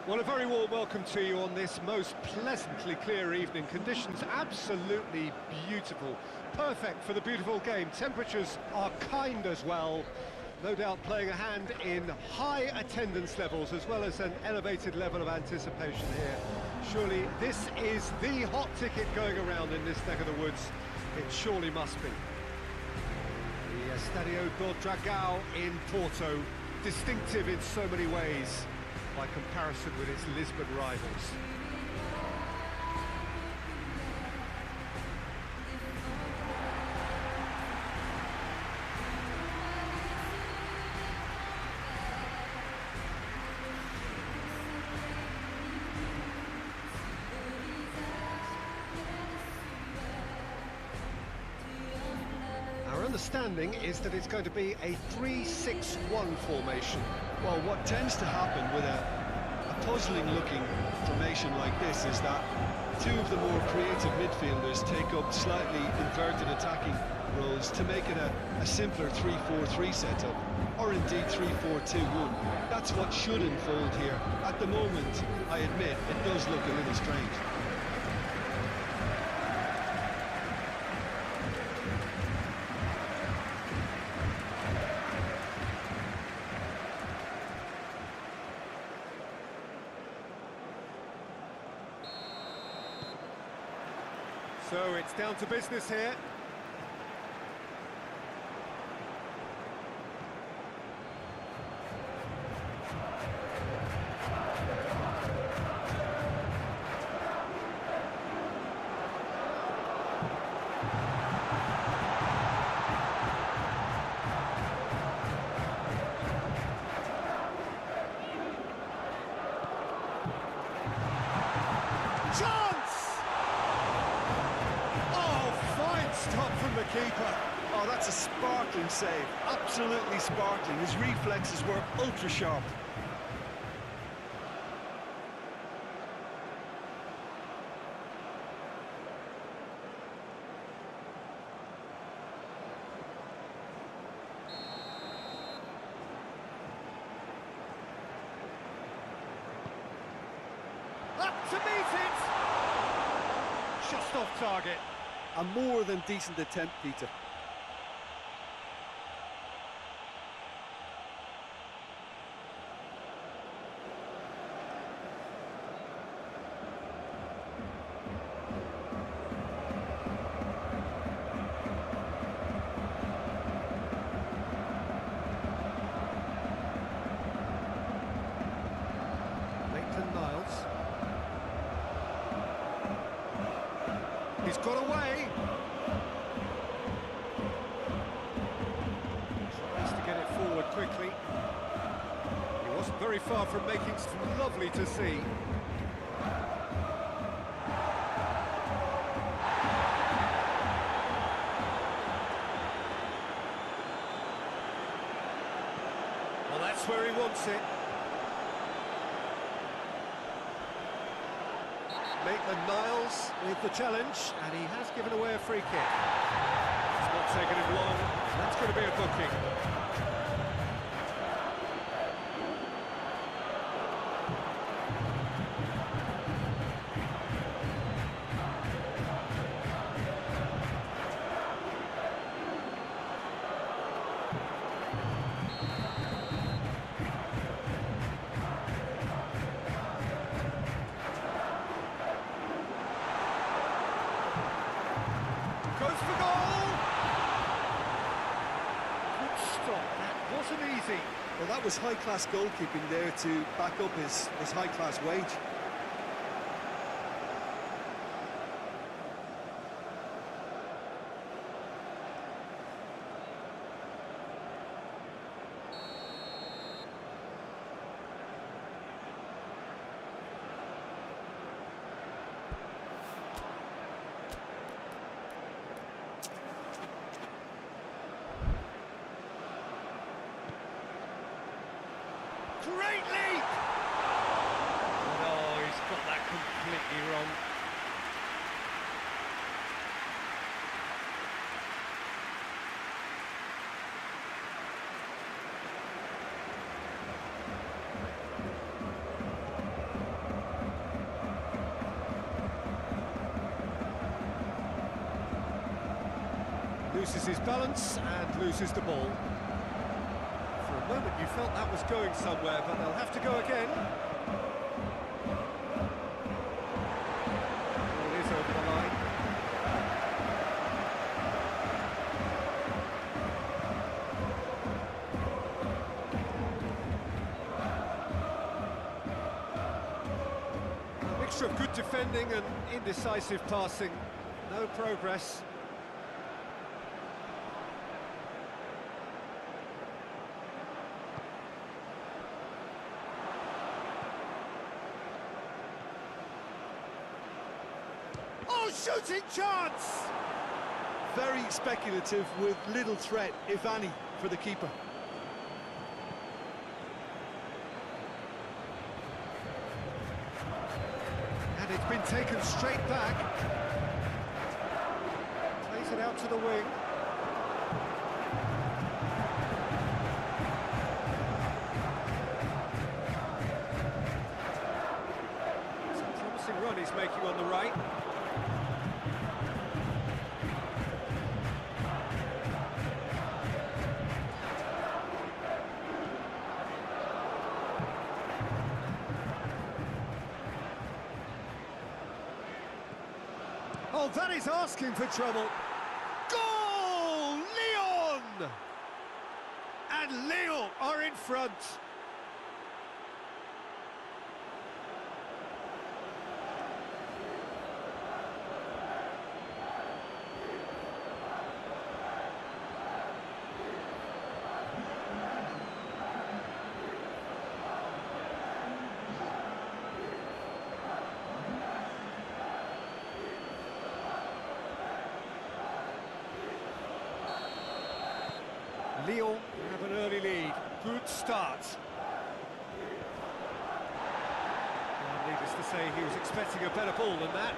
Well, a very warm welcome to you on this most pleasantly clear evening. Conditions absolutely beautiful, perfect for the beautiful game. Temperatures are kind as well, no doubt playing a hand in high attendance levels as well as an elevated level of anticipation here. Surely this is the hot ticket going around in this neck of the woods. It surely must be. The Estadio do Dragão in Porto, distinctive in so many ways by comparison with its Lisbon rivals. Our understanding is that it's going to be a 3-6-1 formation. Well, what tends to happen with a puzzling-looking formation like this is that two of the more creative midfielders take up slightly inverted attacking roles to make it a simpler 3-4-3 setup, or indeed 3-4-2-1. That's what should unfold here. At the moment, I admit, it does look a little strange. So it's down to business here. The keeper. Oh, that's a sparkling save. Absolutely sparkling. His reflexes were ultra sharp. Up to meet it! Just off target. A more than decent attempt, Peter. He's got away. Tries to get it forward quickly. He wasn't very far from making something lovely to see. Well, that's where he wants it. Maitland-Niles with the challenge, and he has given away a free kick. It's not taken him long, that's going to be a booking. Goes for goal! Good stop, that wasn't easy. Well, that was high-class goalkeeping there to back up his high-class wage. Great leap! No, he's got that completely wrong. Loses his balance and loses the ball. For a moment you felt that was going somewhere, but they'll have to go again. Ball is over the line. A mixture of good defending and indecisive passing. No progress. Oh, shooting chance! Very speculative with little threat, if any, for the keeper. And it's been taken straight back. Plays it out to the wing. It's a promising run he's making on the right. Oh, that is asking for trouble. Goal! Lyon! And Lyon are in front. Lyon have an early lead. Good start. Well, needless to say, he was expecting a better ball than that.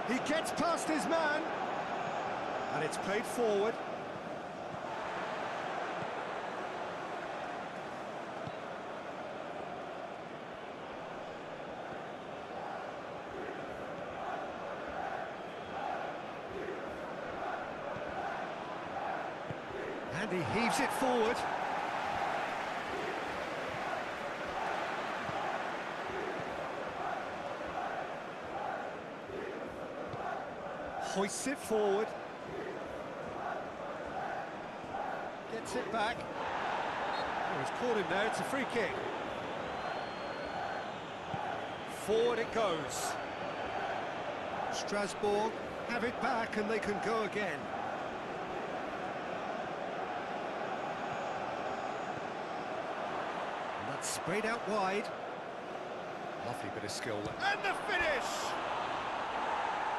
He gets past his man. And it's played forward. And he heaves it forward. Hoists it forward. Gets it back. Oh, he's caught him there, it's a free kick. Forward it goes. Strasbourg have it back and they can go again. Sprayed out wide. Lovely bit of skill. And the finish!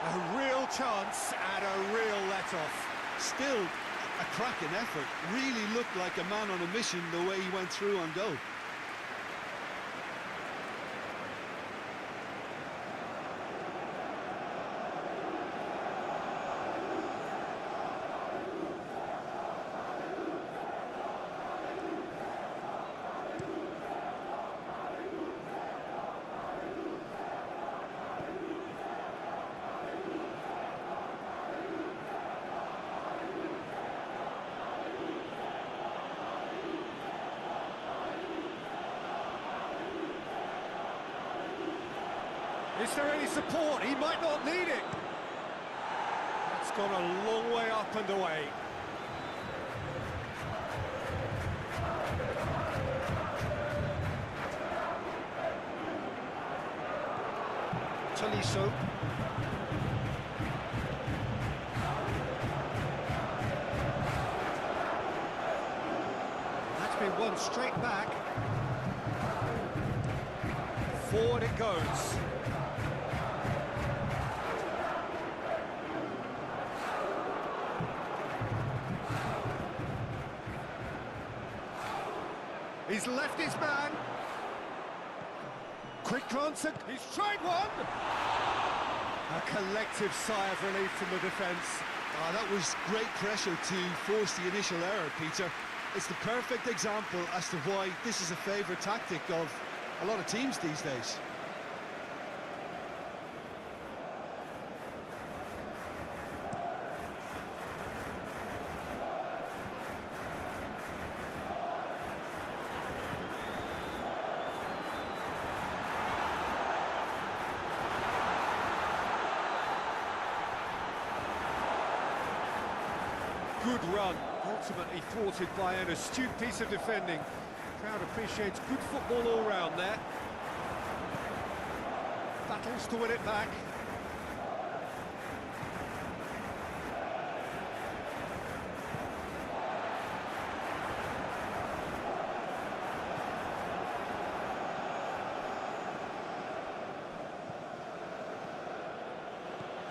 A real chance and a real let-off. Still a cracking effort. Really looked like a man on a mission the way he went through on goal. Is there any support? He might not need it. It's gone a long way up and away. Tolisso. That's been won straight back. Forward it goes. He's left his man. Quick glance at... He's tried one! A collective sigh of relief from the defence. That was great pressure to force the initial error, Peter. It's the perfect example as to why this is a favourite tactic of a lot of teams these days. Good run, ultimately thwarted by an astute piece of defending. Crowd appreciates good football all round there. Battles to win it back.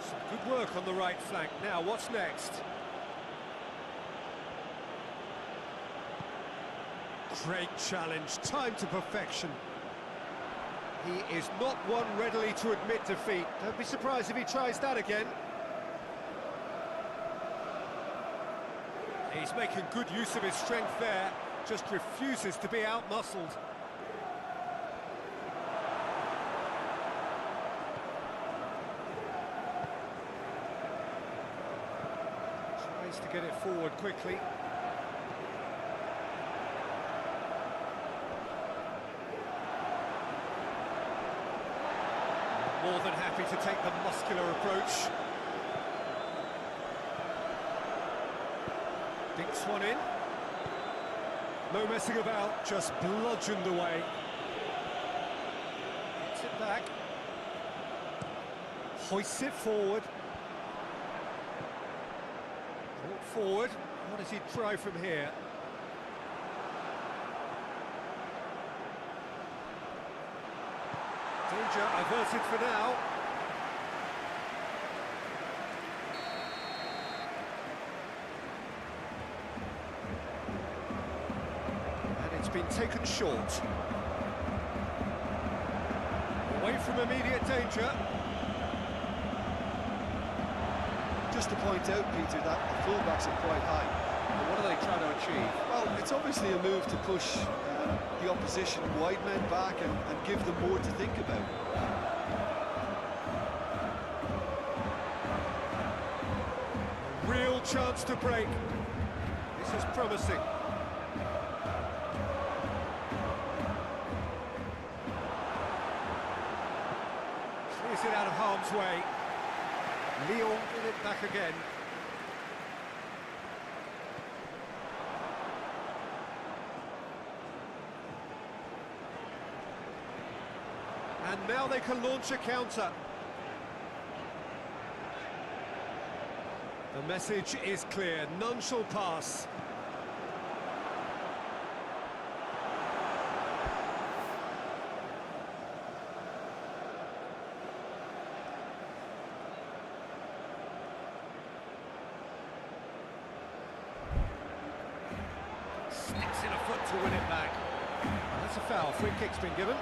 Some good work on the right flank. Now, what's next? Great challenge, time to perfection. He is not one readily to admit defeat. Don't be surprised if he tries that again. He's making good use of his strength there, just refuses to be out-muscled. Tries to get it forward quickly. More than happy to take the muscular approach. Dinks one in. No messing about, just bludgeoned away. Gets it back. Hoists it forward. Brought forward. What does he try from here? Danger averted for now. And it's been taken short. Away from immediate danger. Just to point out, Peter, that the fullbacks are quite high. But what are they trying to achieve? Well, it's obviously a move to push the opposition wide men back and give them more to think about. A real chance to break. This is promising. Clears it out of harm's way. Lyon with it back again. And now they can launch a counter. The message is clear, none shall pass. Sticks in a foot to win it back. That's a foul, free kick's been given.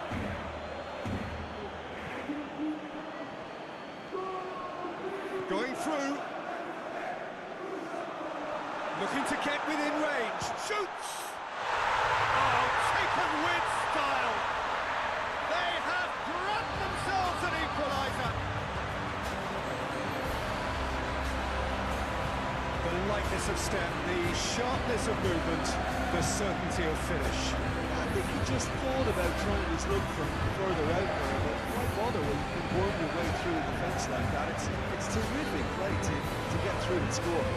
Going through. Looking to get within range. Shoots! Oh, taken with style. They have grabbed themselves an equaliser. The lightness of step, the sharpness of movement, the certainty of finish. I think he just thought about trying his luck from further out there, but why bother when you can worm your way through a defence like that? It's terrific play to get through and score.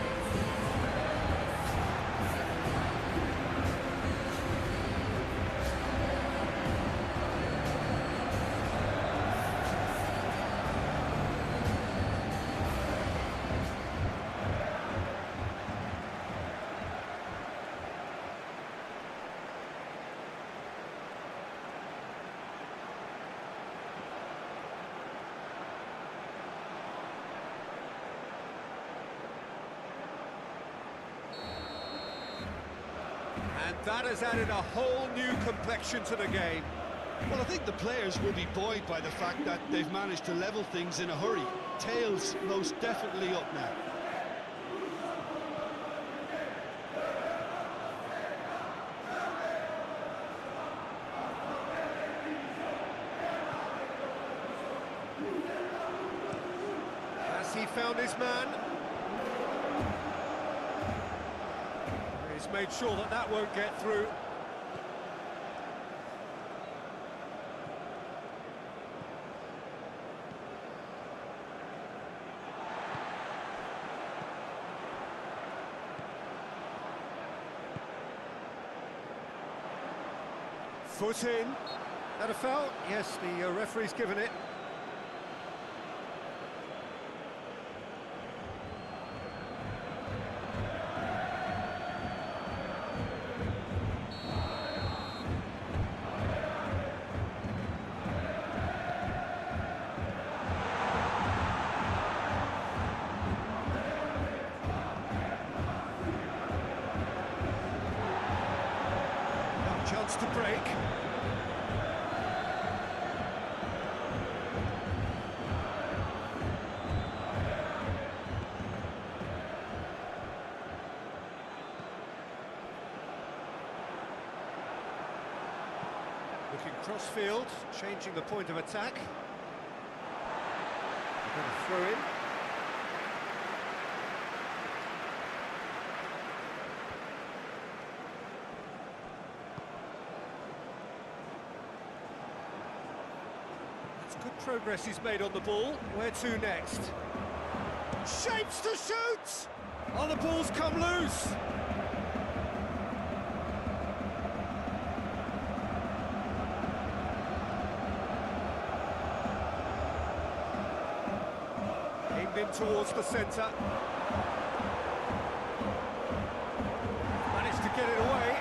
And that has added a whole new complexion to the game. Well, I think the players will be buoyed by the fact that they've managed to level things in a hurry. Tails most definitely up now. found his man. He's made sure that that won't get through. Foot in. That a foul? Yes, the referee's given it. Chance to break. Looking cross-field, changing the point of attack. They're going to throw in. Good progress he's made on the ball. Where to next? Shapes to shoot! Oh, the ball's come loose! Aimed in towards the centre. Managed to get it away.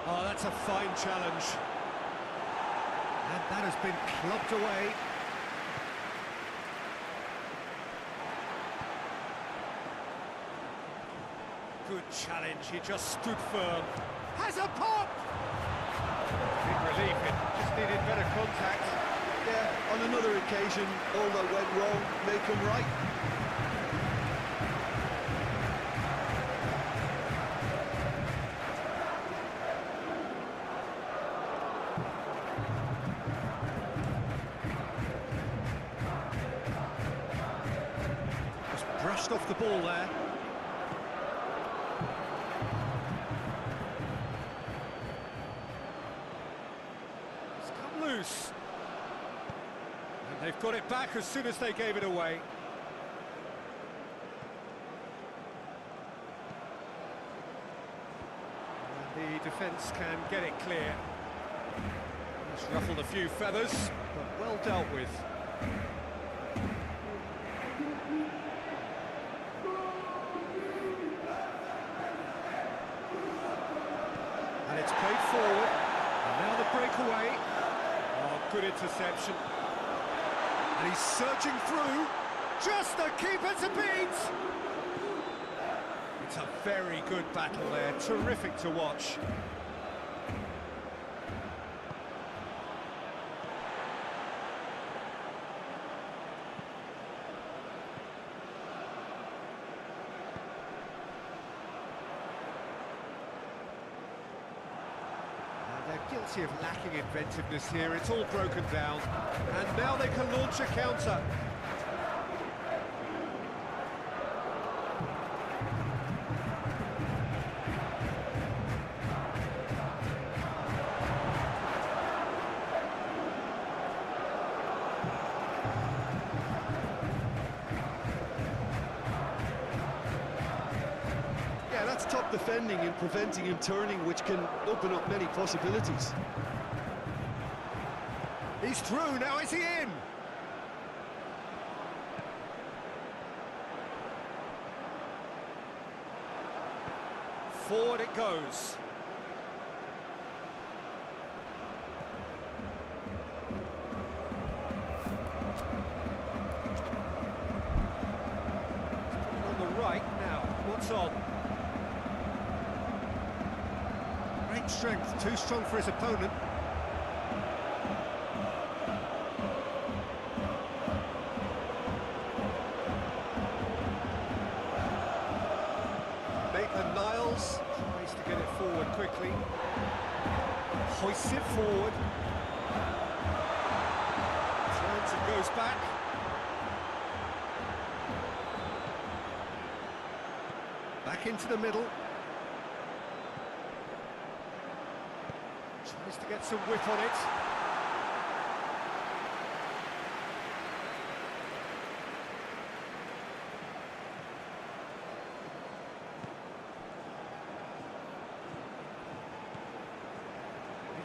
Oh, that's a fine challenge. And that has been clubbed away. Good challenge, he just stood firm. Has a pop! Big relief, it just needed better contact. Yeah, on another occasion, all that went wrong may come right. Brushed off the ball there. It's come loose. And they've got it back as soon as they gave it away. And the defence can get it clear. It's ruffled a few feathers, but well dealt with. And it's played forward, and now the breakaway. Oh, good interception. And he's surging through, just the keeper to beat! It's a very good battle there, terrific to watch. They're guilty of lacking inventiveness here, it's all broken down. And now they can launch a counter. Yeah, that's top defending and preventing him turning, which can open up many possibilities. He's through, now is he in? Forward it goes. On the right now, what's on? Great strength, too strong for his opponent. quickly. Hoists it forward. Turns and goes back. Back into the middle. Tries to get some whip on it.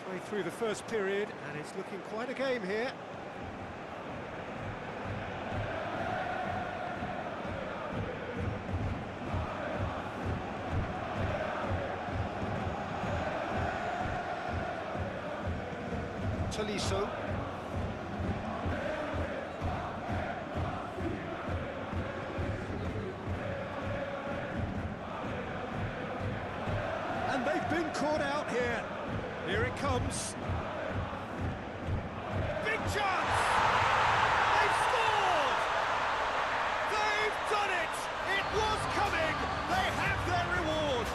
Midway through the first period, and it's looking quite a game here. Tolisso. And they've been caught out here. Here it comes. Big chance! They've scored! They've done it! It was coming! They have their reward!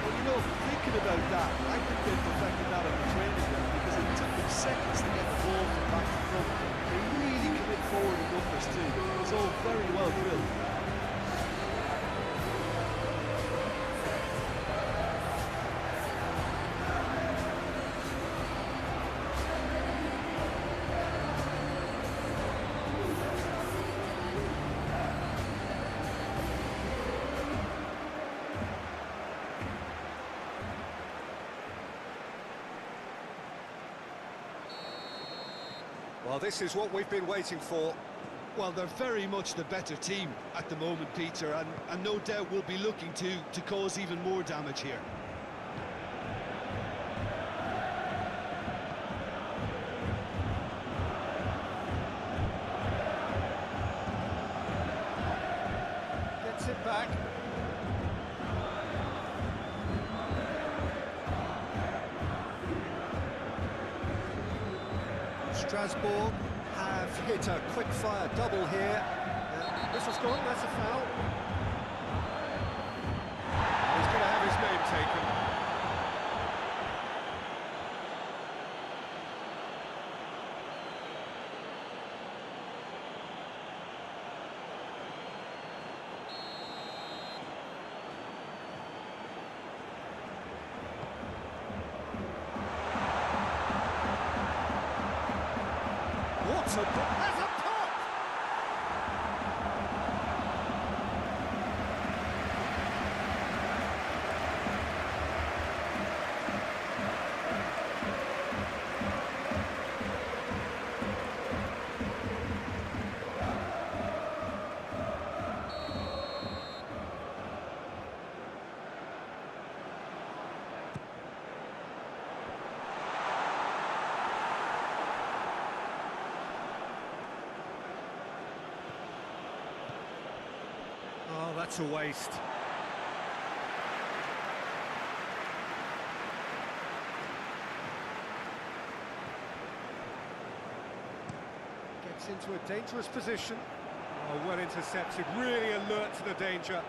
Well, you know, thinking about that, I think they perfected that on the training ground because it took them seconds to get the ball from back to front. They really commit forward in numbers too. It was all very well drilled. Well, this is what we've been waiting for. Well, they're very much the better team at the moment, Peter, and no doubt will be looking to cause even more damage here. Gets it back. Strasbourg have hit a quick-fire double here. This was gone, that's a foul. He's going to have his name taken. There's a pop! Oh, that's a waste. Gets into a dangerous position. Oh, well intercepted, really alert to the danger.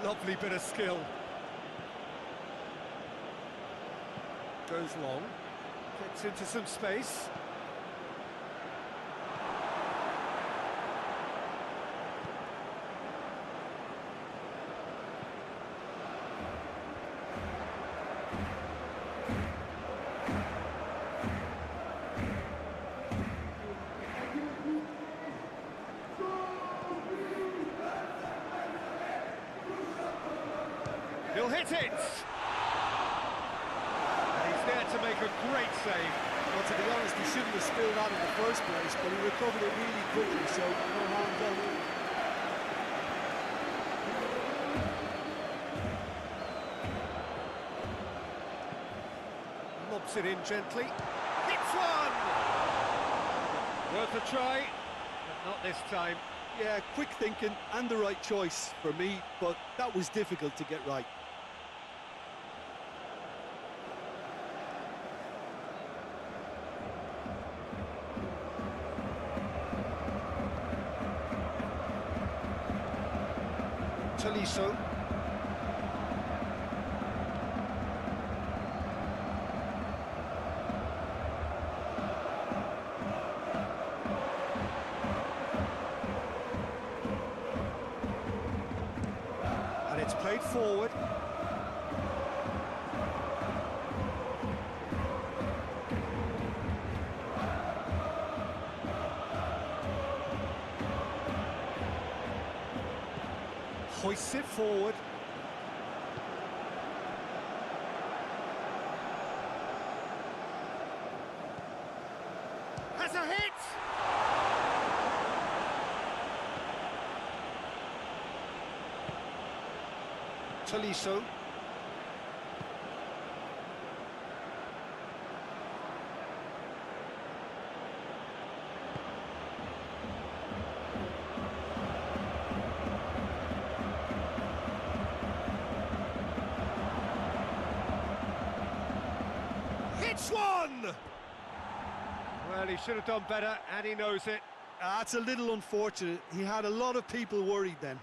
Lovely bit of skill. Goes long, gets into some space. He'll hit it! To make a great save. Well, to be honest, he shouldn't have spilled that in the first place, but he recovered it really quickly, so no harm done. Lobs it in gently. Hits one! Worth a try, but not this time. Yeah, quick thinking and the right choice for me, but that was difficult to get right. Tolisso. And it's played forward. Hoists it forward. Has a hit! Tolisso. Hits one! Well, he should have done better, and he knows it. That's a little unfortunate. He had a lot of people worried then.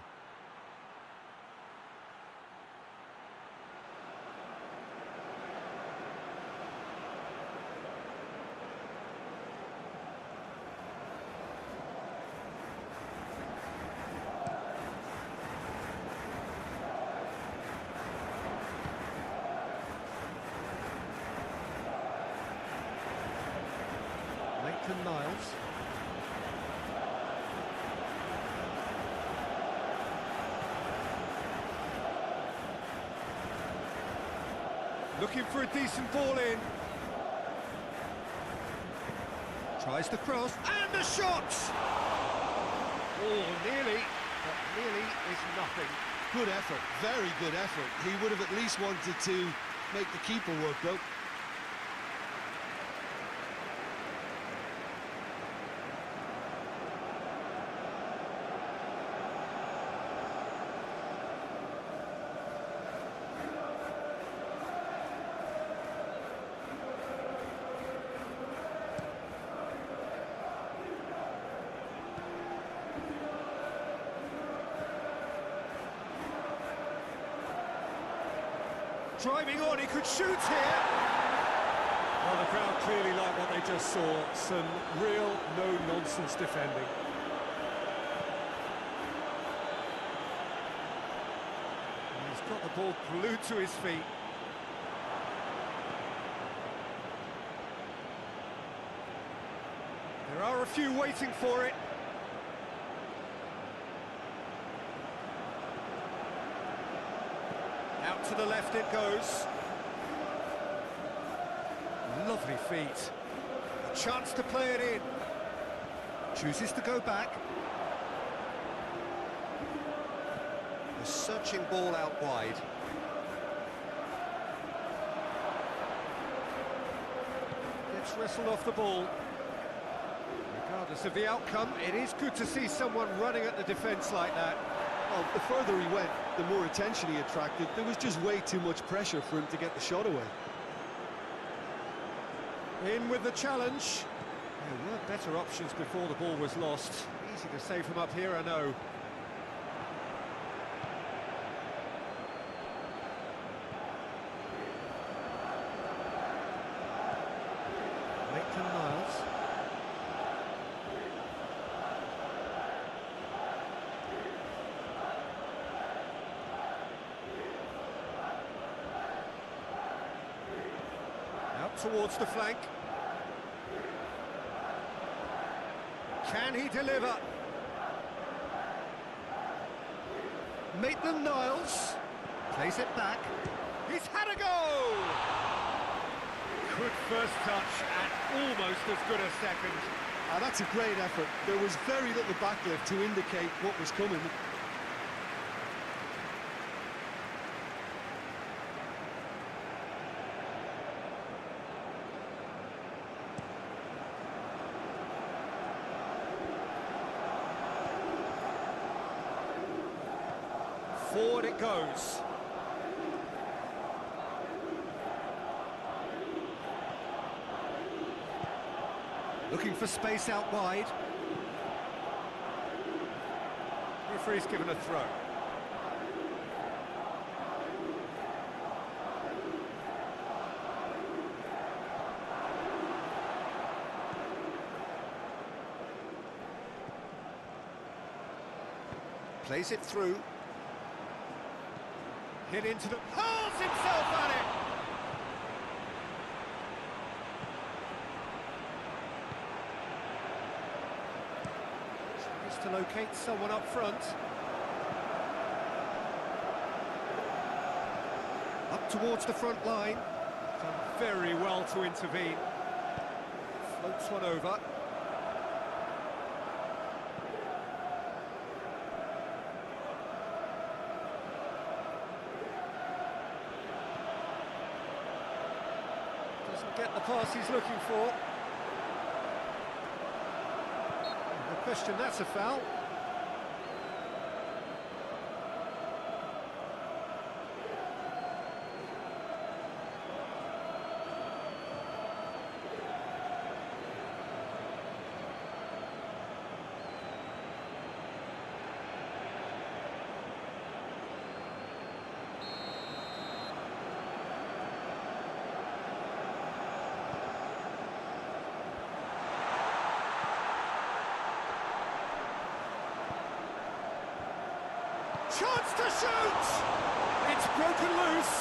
Niles. Looking for a decent ball in. Tries the cross, and the shot! Oh, nearly, but nearly is nothing. Good effort, very good effort. He would have at least wanted to make the keeper work, though. Driving on, he could shoot here. Well, the crowd clearly like what they just saw. Some real no-nonsense defending. He's got the ball glued to his feet. There are a few waiting for it. Out to the left it goes. Lovely feet. A chance to play it in. Chooses to go back. A searching ball out wide. Gets wrestled off the ball. Regardless of the outcome, it is good to see someone running at the defence like that. Well, the further he went, the more attention he attracted. There was just way too much pressure for him to get the shot away. In with the challenge. There were better options before the ball was lost. Easy to say from up here, I know. Niles. Out towards the flank. Can he deliver? Maitland-Niles plays it back. He's had a go! Good first touch and almost as good a second. That's a great effort. There was very little backlift to indicate what was coming. Forward it goes. Looking for space out wide. Referee's given a throw. Plays it through. Hit into the... Hurls himself at it! Tries to locate someone up front. Up towards the front line. Done very well to intervene. Floats one over. Doesn't get the pass he's looking for. No question, that's a foul. Chance to shoot! It's broken loose.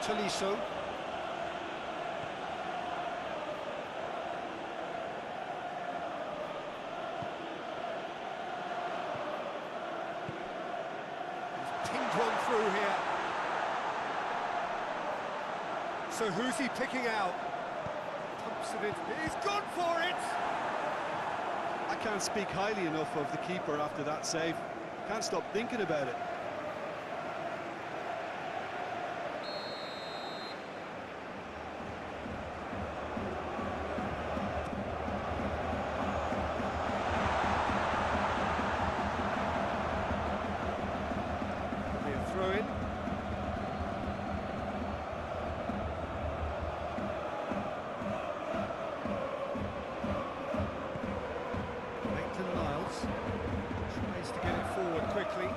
Tolisso. He's pinged one through here. So who's he picking out? Pumps it in. He's gone for it! I can't speak highly enough of the keeper after that save. Can't stop thinking about it. Be a throw-in. Tries to get it forward quickly.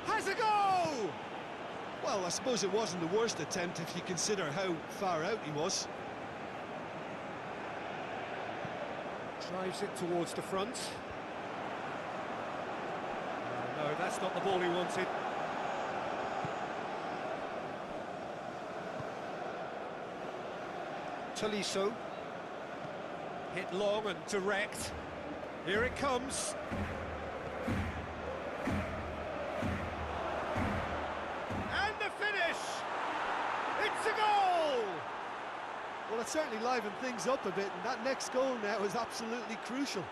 Has a go! Well, I suppose it wasn't the worst attempt if you consider how far out he was. Drives it towards the front. No, that's not the ball he wanted. Tolisso. Hit long and direct. Here it comes. And the finish! It's a goal! Well, it certainly livened things up a bit, and that next goal now is absolutely crucial.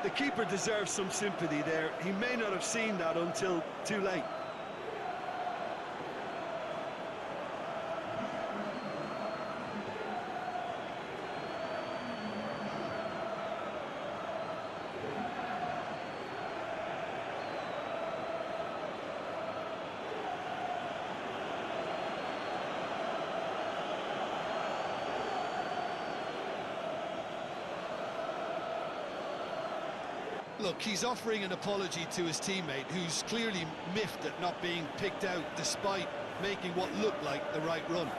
The keeper deserves some sympathy there. He may not have seen that until too late. Look, he's offering an apology to his teammate, who's clearly miffed at not being picked out despite making what looked like the right run.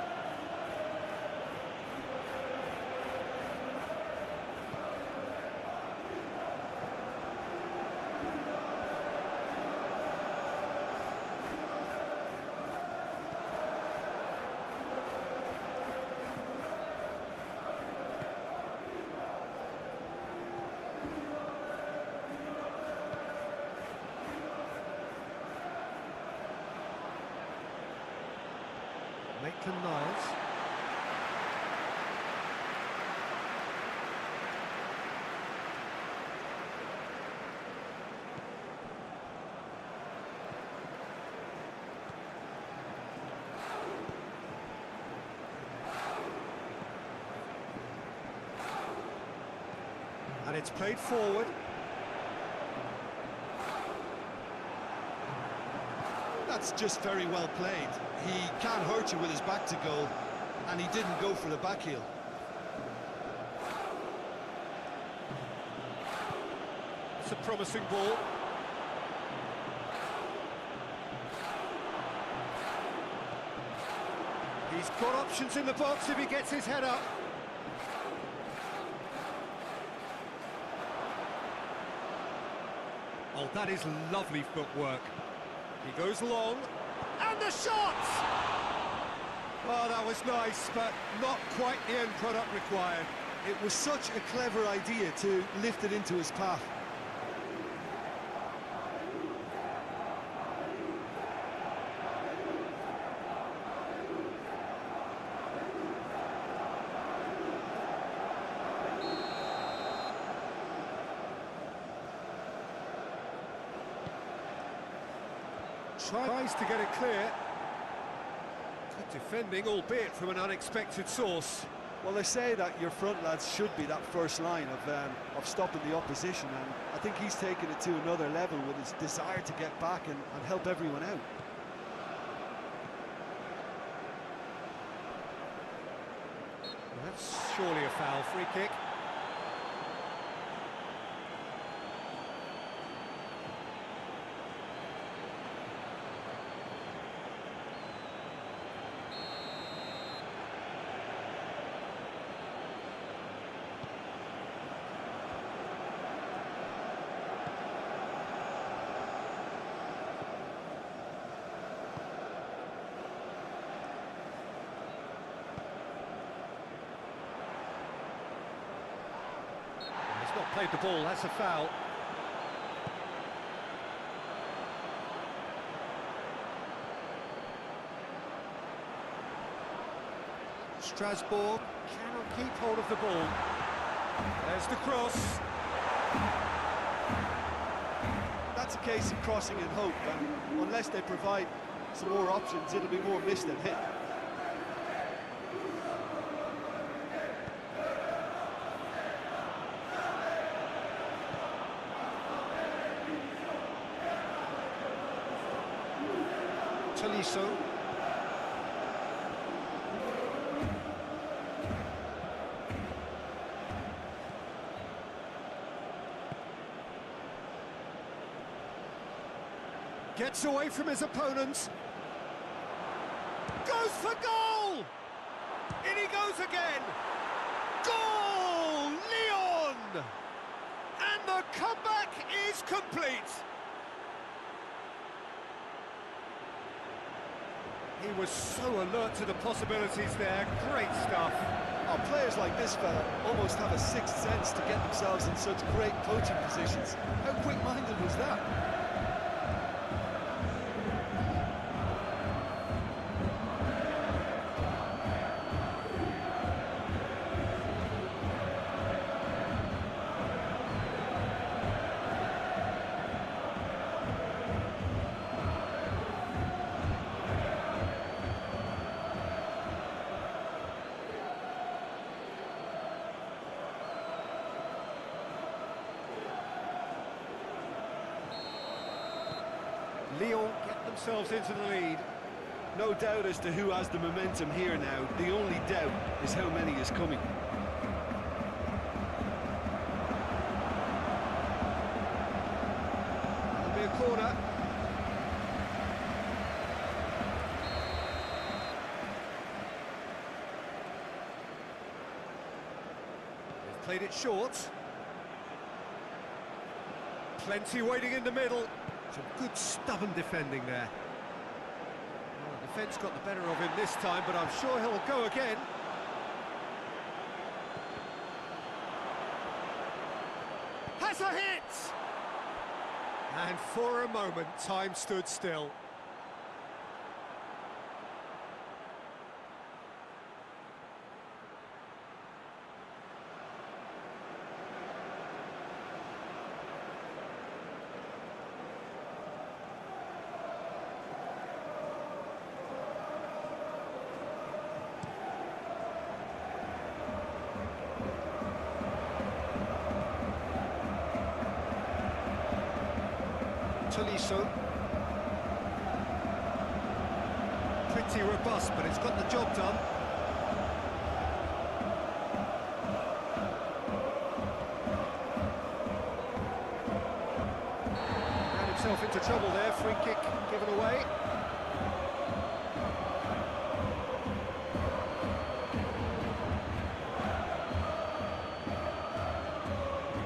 Maitland-Niles. And it's played forward. That's just very well played. He can't hurt you with his back to goal, and he didn't go for the back heel. That's a promising ball. He's got options in the box if he gets his head up. Oh, that is lovely footwork. He goes long, and the shot! Oh, that was nice, but not quite the end product required. It was such a clever idea to lift it into his path. Tries to get it clear. Good defending, albeit from an unexpected source. Well, they say that your front lads should be that first line of stopping the opposition, and I think he's taken it to another level with his desire to get back and help everyone out. That's surely a foul. Free kick. Not played the ball, that's a foul. Strasbourg cannot keep hold of the ball. There's the cross. That's a case of crossing in hope, and unless they provide some more options, it'll be more missed than hit. Tolisso. Gets away from his opponents. Goes for goal! In he goes again! Goal! Lyon! And the comeback is complete! He was so alert to the possibilities there. Great stuff. Oh, players like this fella almost have a sixth sense to get themselves in such great coaching positions. How quick-minded was that? Lyon get themselves into the lead. No doubt as to who has the momentum here now. The only doubt is how many is coming. That'll be a corner. They've played it short. Plenty waiting in the middle. Some good stubborn defending there. Well, the defence got the better of him this time, but I'm sure he'll go again. Has a hit! And for a moment, time stood still. Tolisso. Pretty robust, but it's got the job done. himself into trouble there, free kick given away.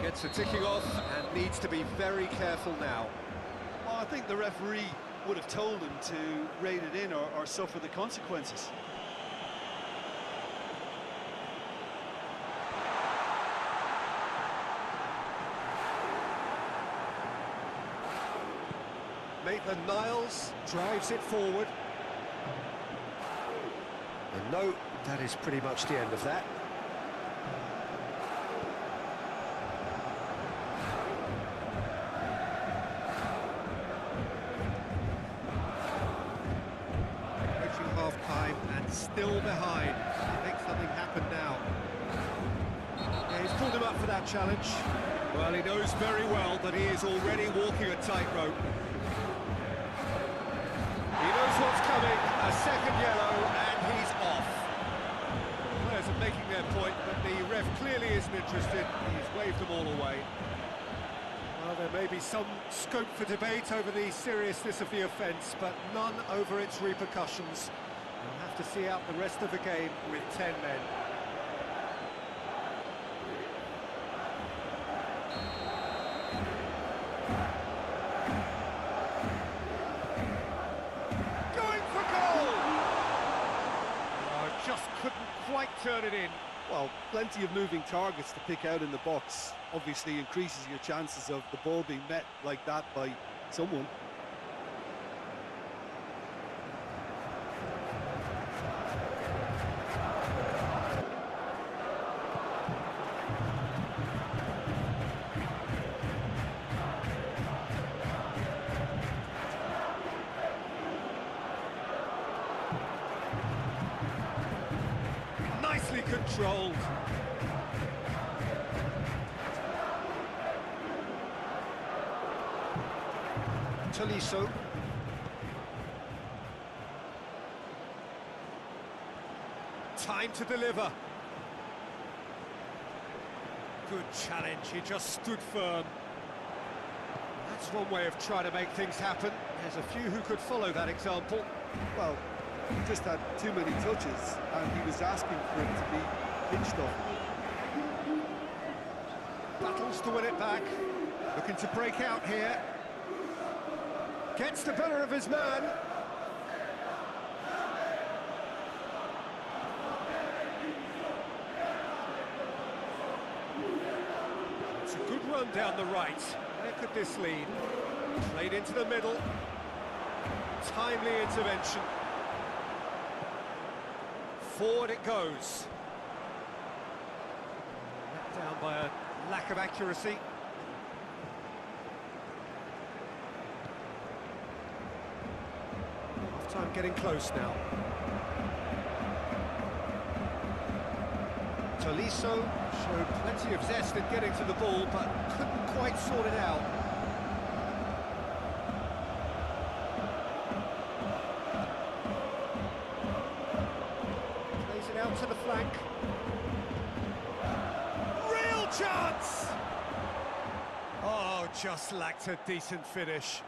Gets a ticking off and needs to be very careful now. Well, I think the referee would have told him to rate it in or suffer the consequences. Maitland-Niles drives it forward. And no, that is pretty much the end of that. Approaching half-time and still behind. Make something happen now. Yeah, he's pulled him up for that challenge. Well, he knows very well that he is already walking a tightrope. What's coming, a second yellow, and he's off. Players are making their point, but the ref clearly isn't interested. He's waved them all away. Well, there may be some scope for debate over the seriousness of the offence, but none over its repercussions. We'll have to see out the rest of the game with 10 men. Just couldn't quite turn it in. Well, plenty of moving targets to pick out in the box obviously increases your chances of the ball being met like that by someone. Nicely controlled. Tolisso. Time to deliver. Good challenge, he just stood firm. That's one way of trying to make things happen. There's a few who could follow that example. Well, he just had too many touches and he was asking for it to be pinched off. Battles to win it back. Looking to break out here. Gets the better of his man. It's a good run down the right. Where could this lead? Played into the middle. Timely intervention. Forward it goes. Let down by a lack of accuracy. Half-time getting close now. Tolisso showed plenty of zest in getting to the ball, but couldn't quite sort it out. Plays it out to the flank. Real chance! Oh, just lacked a decent finish.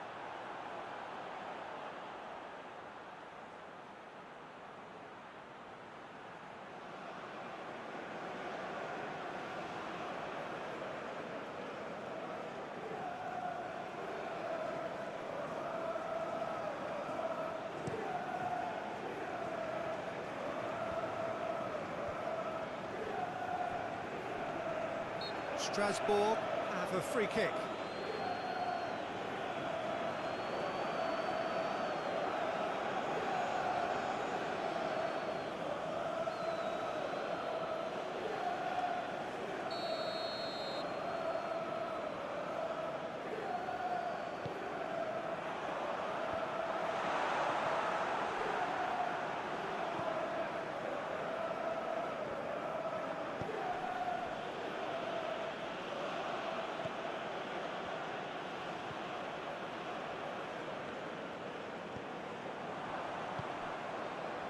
Strasbourg have a free kick.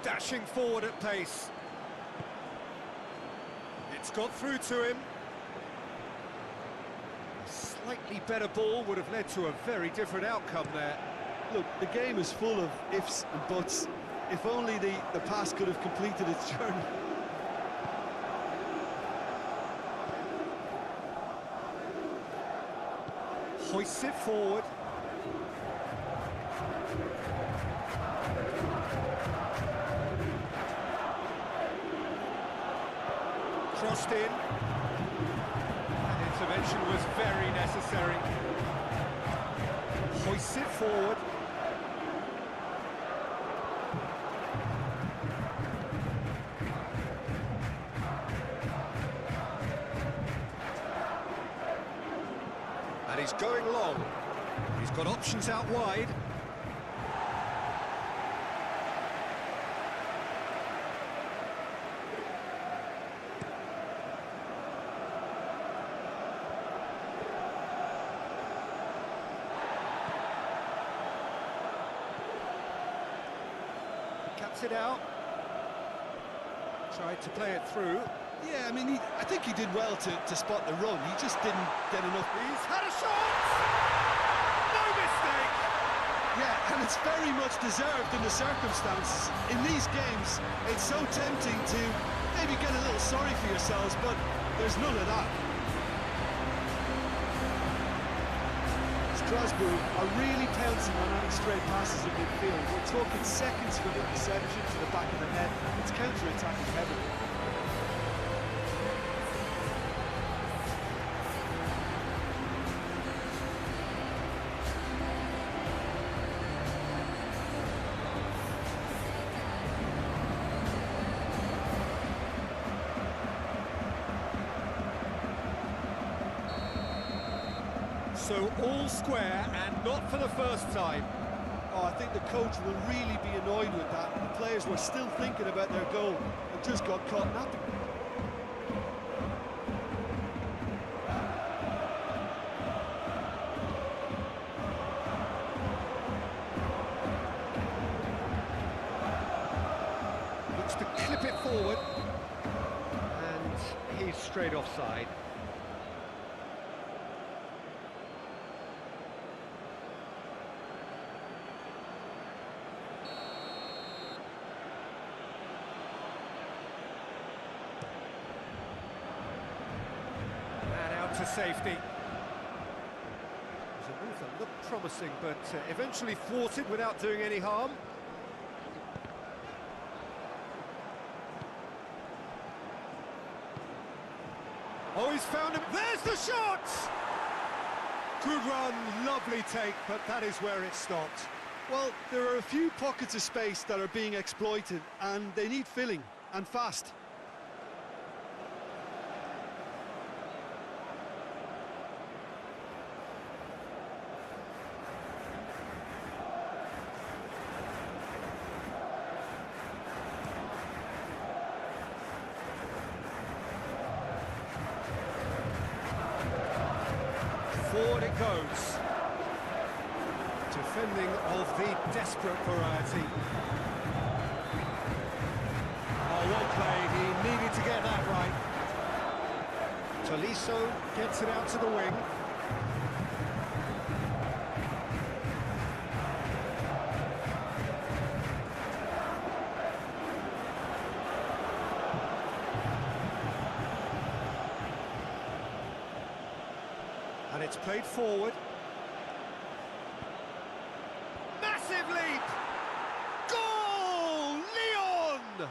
Dashing forward at pace. It's got through to him. Slightly better ball would have led to a very different outcome there. Look, the game is full of ifs and buts. If only the pass could have completed its journey. Hoists it forward. Crossed in. And intervention was very necessary. Hoists it forward. And he's going long. He's got options out wide. Cuts it out. Tried to play it through. Yeah, I mean, I think he did well to spot the run. He just didn't get enough. He's had a shot! No mistake! Yeah, and it's very much deserved in the circumstances. In these games, it's so tempting to maybe get a little sorry for yourselves, but there's none of that. Strasbourg are really pouncing on any straight passes in midfield. We're talking seconds from interception to the back of the net. It's counter-attacking heavily. So all square, and not for the first time. Oh, I think the coach will really be annoyed with that. The players were still thinking about their goal and just got caught napping. Looks to clip it forward. And he's straight offside. To safety. It was a move that looked promising, but eventually thwarted without doing any harm. Oh, he's found him. There's the shot! Good run, lovely take, but that is where it stopped. Well, there are a few pockets of space that are being exploited, and they need filling, and fast. Forward it goes. Defending of the desperate variety. Oh, well played. He needed to get that right. Tolisso gets it out to the wing. And it's played forward. Massive leap! Goal! Lyon!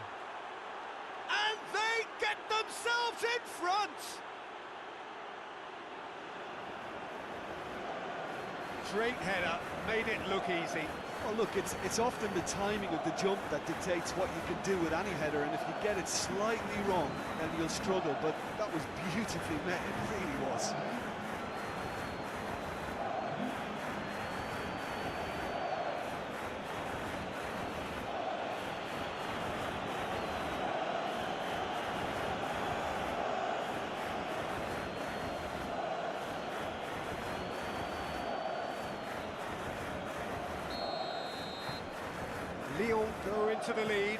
And they get themselves in front! Great header, made it look easy. Well, look, it's often the timing of the jump that dictates what you can do with any header, and if you get it slightly wrong, then you'll struggle, but that was beautifully met, it really was. Lyon go into the lead.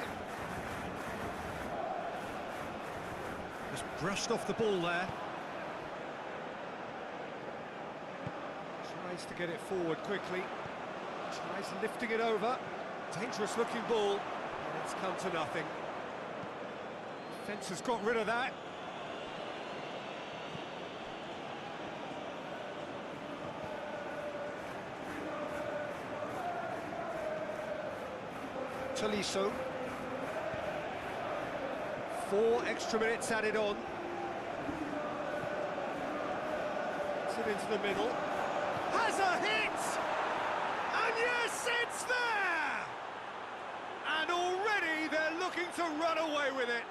Just brushed off the ball there. Tries to get it forward quickly. Tries lifting it over. Dangerous looking ball. And it's come to nothing. Defence has got rid of that. Tolisso. 4 extra minutes added on. Puts it into the middle. Has a hit! And yes, it's there! And already they're looking to run away with it.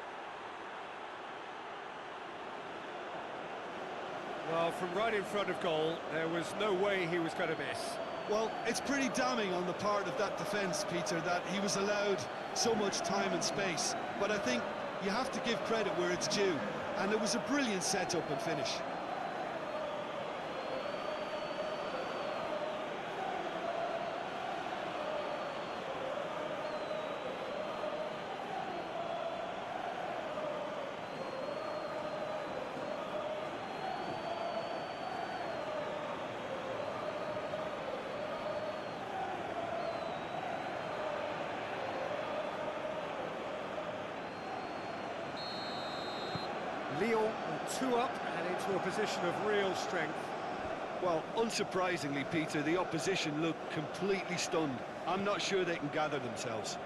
Well, from right in front of goal, there was no way he was going to miss. Well, it's pretty damning on the part of that defence, Peter, that he was allowed so much time and space. But I think you have to give credit where it's due, and it was a brilliant setup and finish. Lyon are 2 up and into a position of real strength. Well, unsurprisingly, Peter, the opposition look completely stunned. I'm not sure they can gather themselves.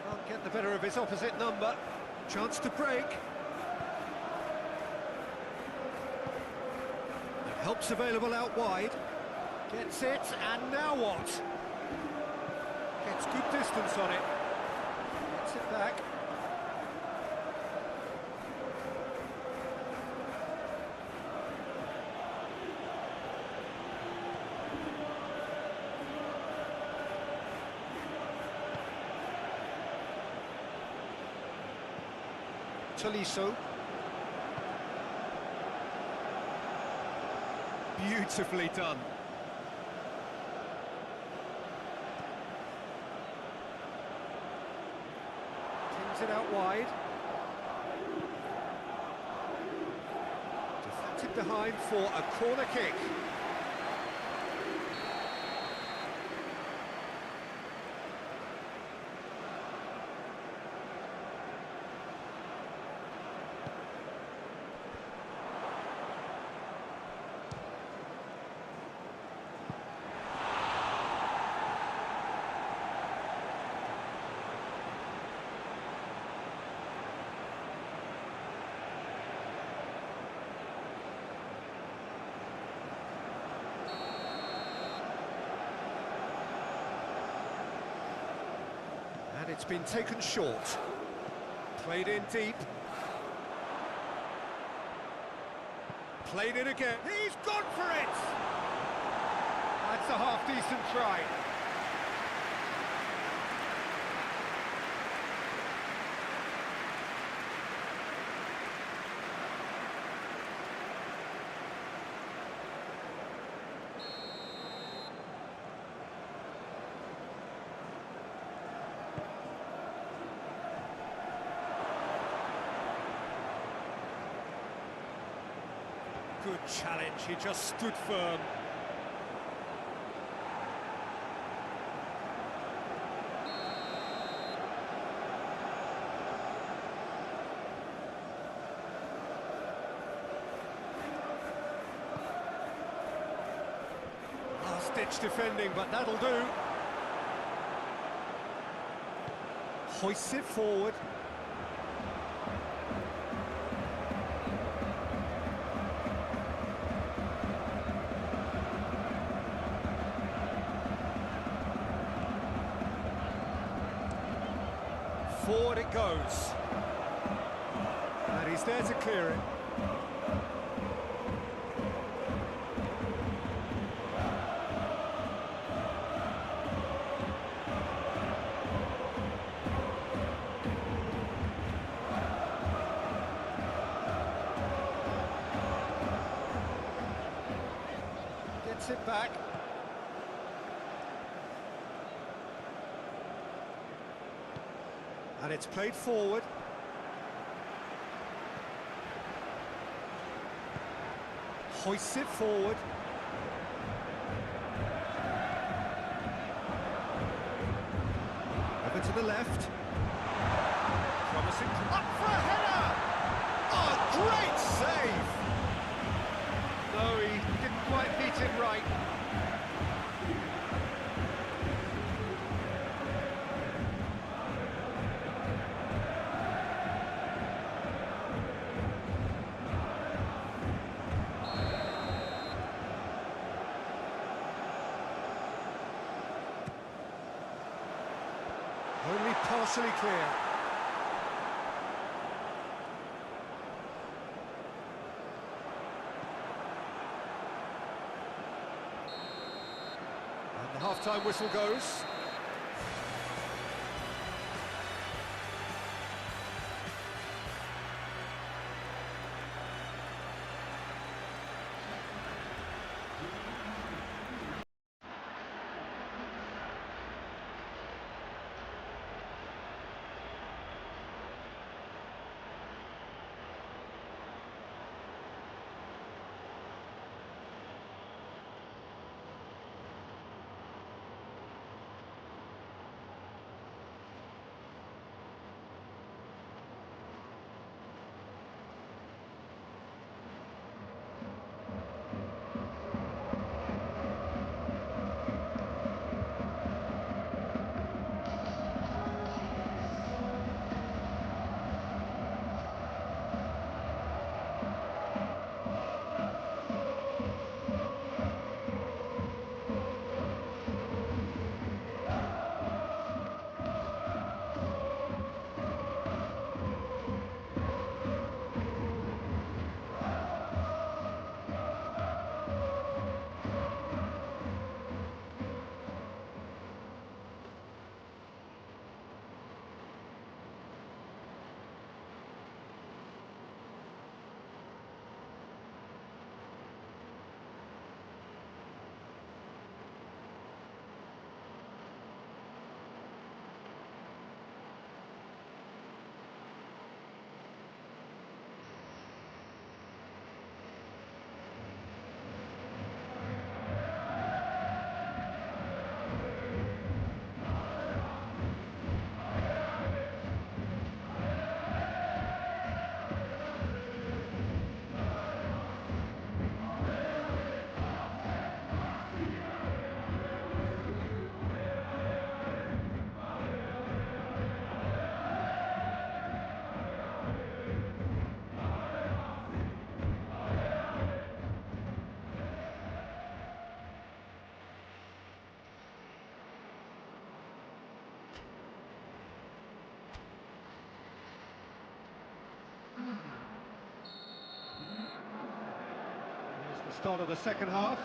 Can't get the better of his opposite number. Chance to break. Help's available out wide. Gets it, and now what? Gets good distance on it. Gets it back. Tolisso. Beautifully done. Kings it out wide. Deflected behind for a corner kick. And it's been taken short. Played in deep. Played in again. He's gone for it! That's a half-decent try. Good challenge, he just stood firm. Last-ditch defending, but that'll do. Hoists it forward. Forward it goes. And he's there to clear it. Gets it back. And it's played forward. hoists it forward. Over to the left. Promising. Up for a header! Oh, great save! No, he didn't quite beat it right. Only partially clear. And the half-time whistle goes. Here's the start of the second half.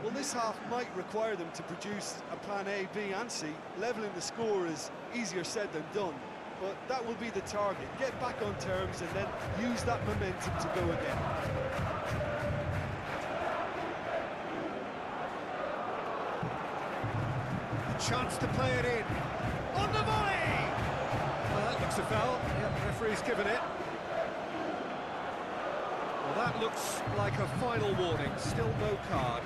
Well, this half might require them to produce a plan A, B and C. Levelling the score is easier said than done, but that will be the target. Get back on terms and then use that momentum to go again. Chance to play it in. On the volley! Well, that looks a foul. Yep, the referee's given it. Well, that looks like a final warning. Still no card.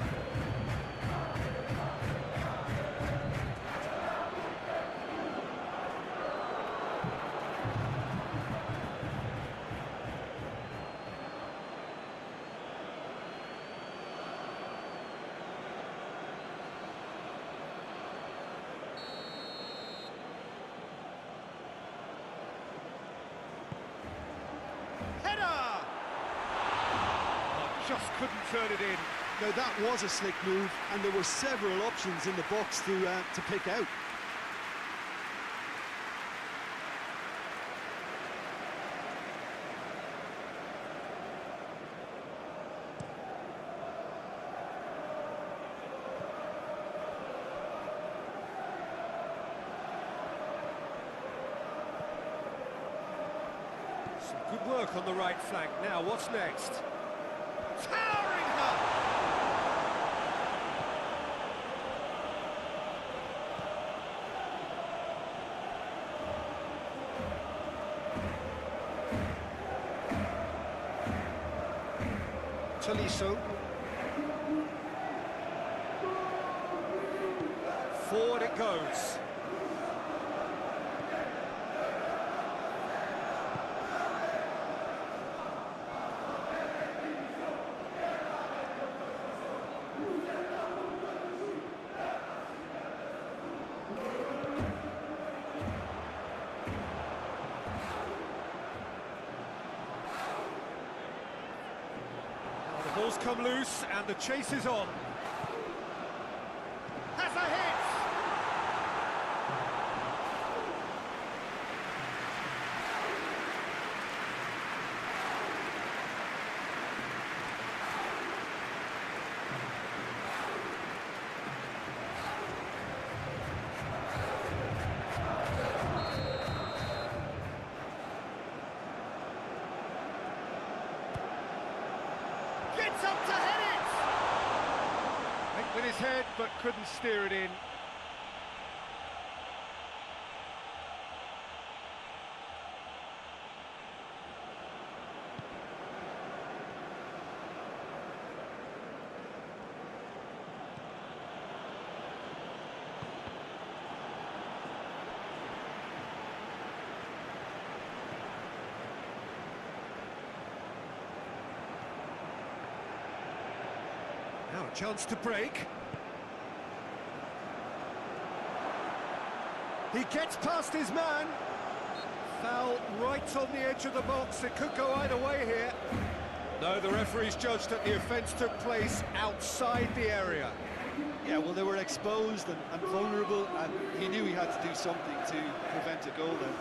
Just couldn't turn it in. Now that was a slick move, and there were several options in the box to pick out. Some good work on the right flank. Now, what's next? Towering her! Tolisso. Forward it goes. The ball's come loose and the chase is on. Has a hit! Gets up to head it! Went with his head, but couldn't steer it in. Now a chance to break. He gets past his man. Foul right on the edge of the box. It could go either way here. No, the referee's judged that the offence took place outside the area. Yeah, well, they were exposed and vulnerable, and he knew he had to do something to prevent a goal then.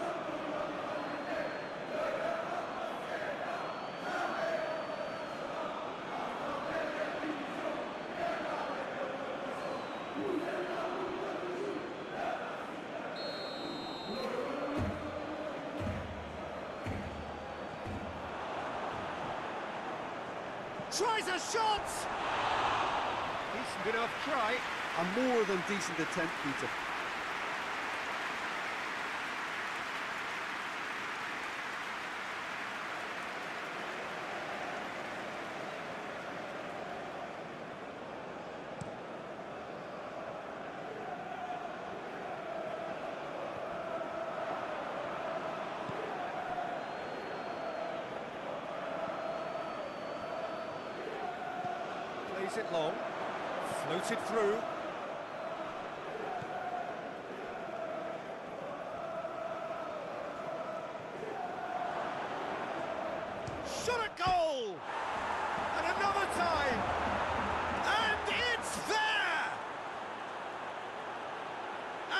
Tries a shot! Decent enough try. A more than decent attempt, Peter. Plays it long, floated through. Shot a goal! And another time! And it's there!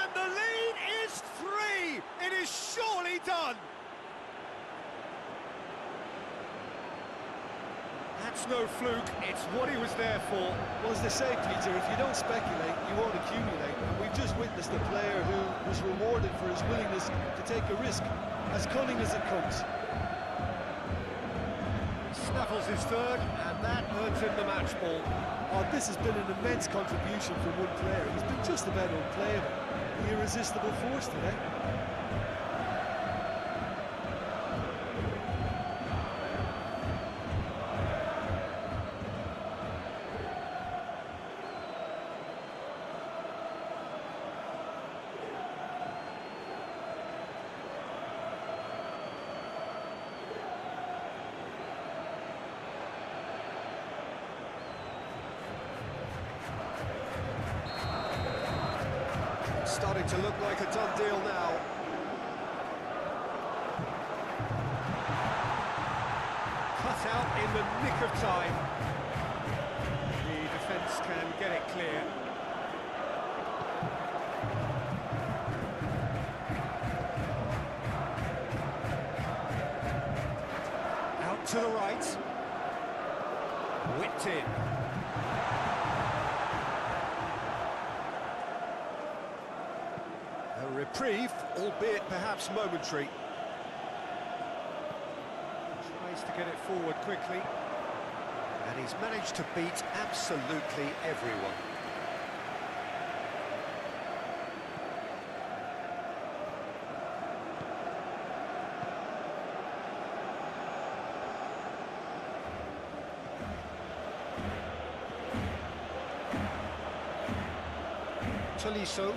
And the lead is 3! It is surely done! That's no fluke, it's what he was there for. Well, as they say, Peter, if you don't speculate, you won't accumulate. And we've just witnessed a player who was rewarded for his willingness to take a risk, as cunning as it comes. Snaffles his third, and that earns him the match ball. Oh, this has been an immense contribution from one player. He's been just about unplayable. The irresistible force today. Starting to look like a done deal now. Cut out in the nick of time. The defence can get it clear. Out to the right. Whipped in. A reprieve, albeit perhaps momentary. Tries to get it forward quickly. And he's managed to beat absolutely everyone. Tolisso.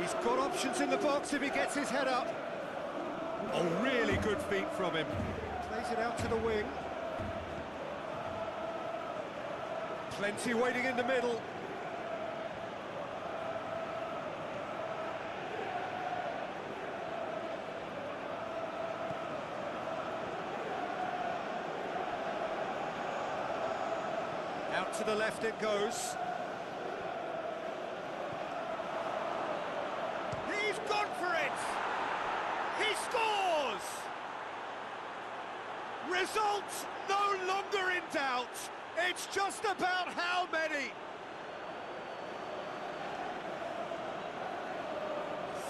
He's got options in the box if he gets his head up. Oh, really good feet from him. Plays it out to the wing. Plenty waiting in the middle. Out to the left it goes. He's gone for it! He scores! Results no longer in doubt. It's just about how many.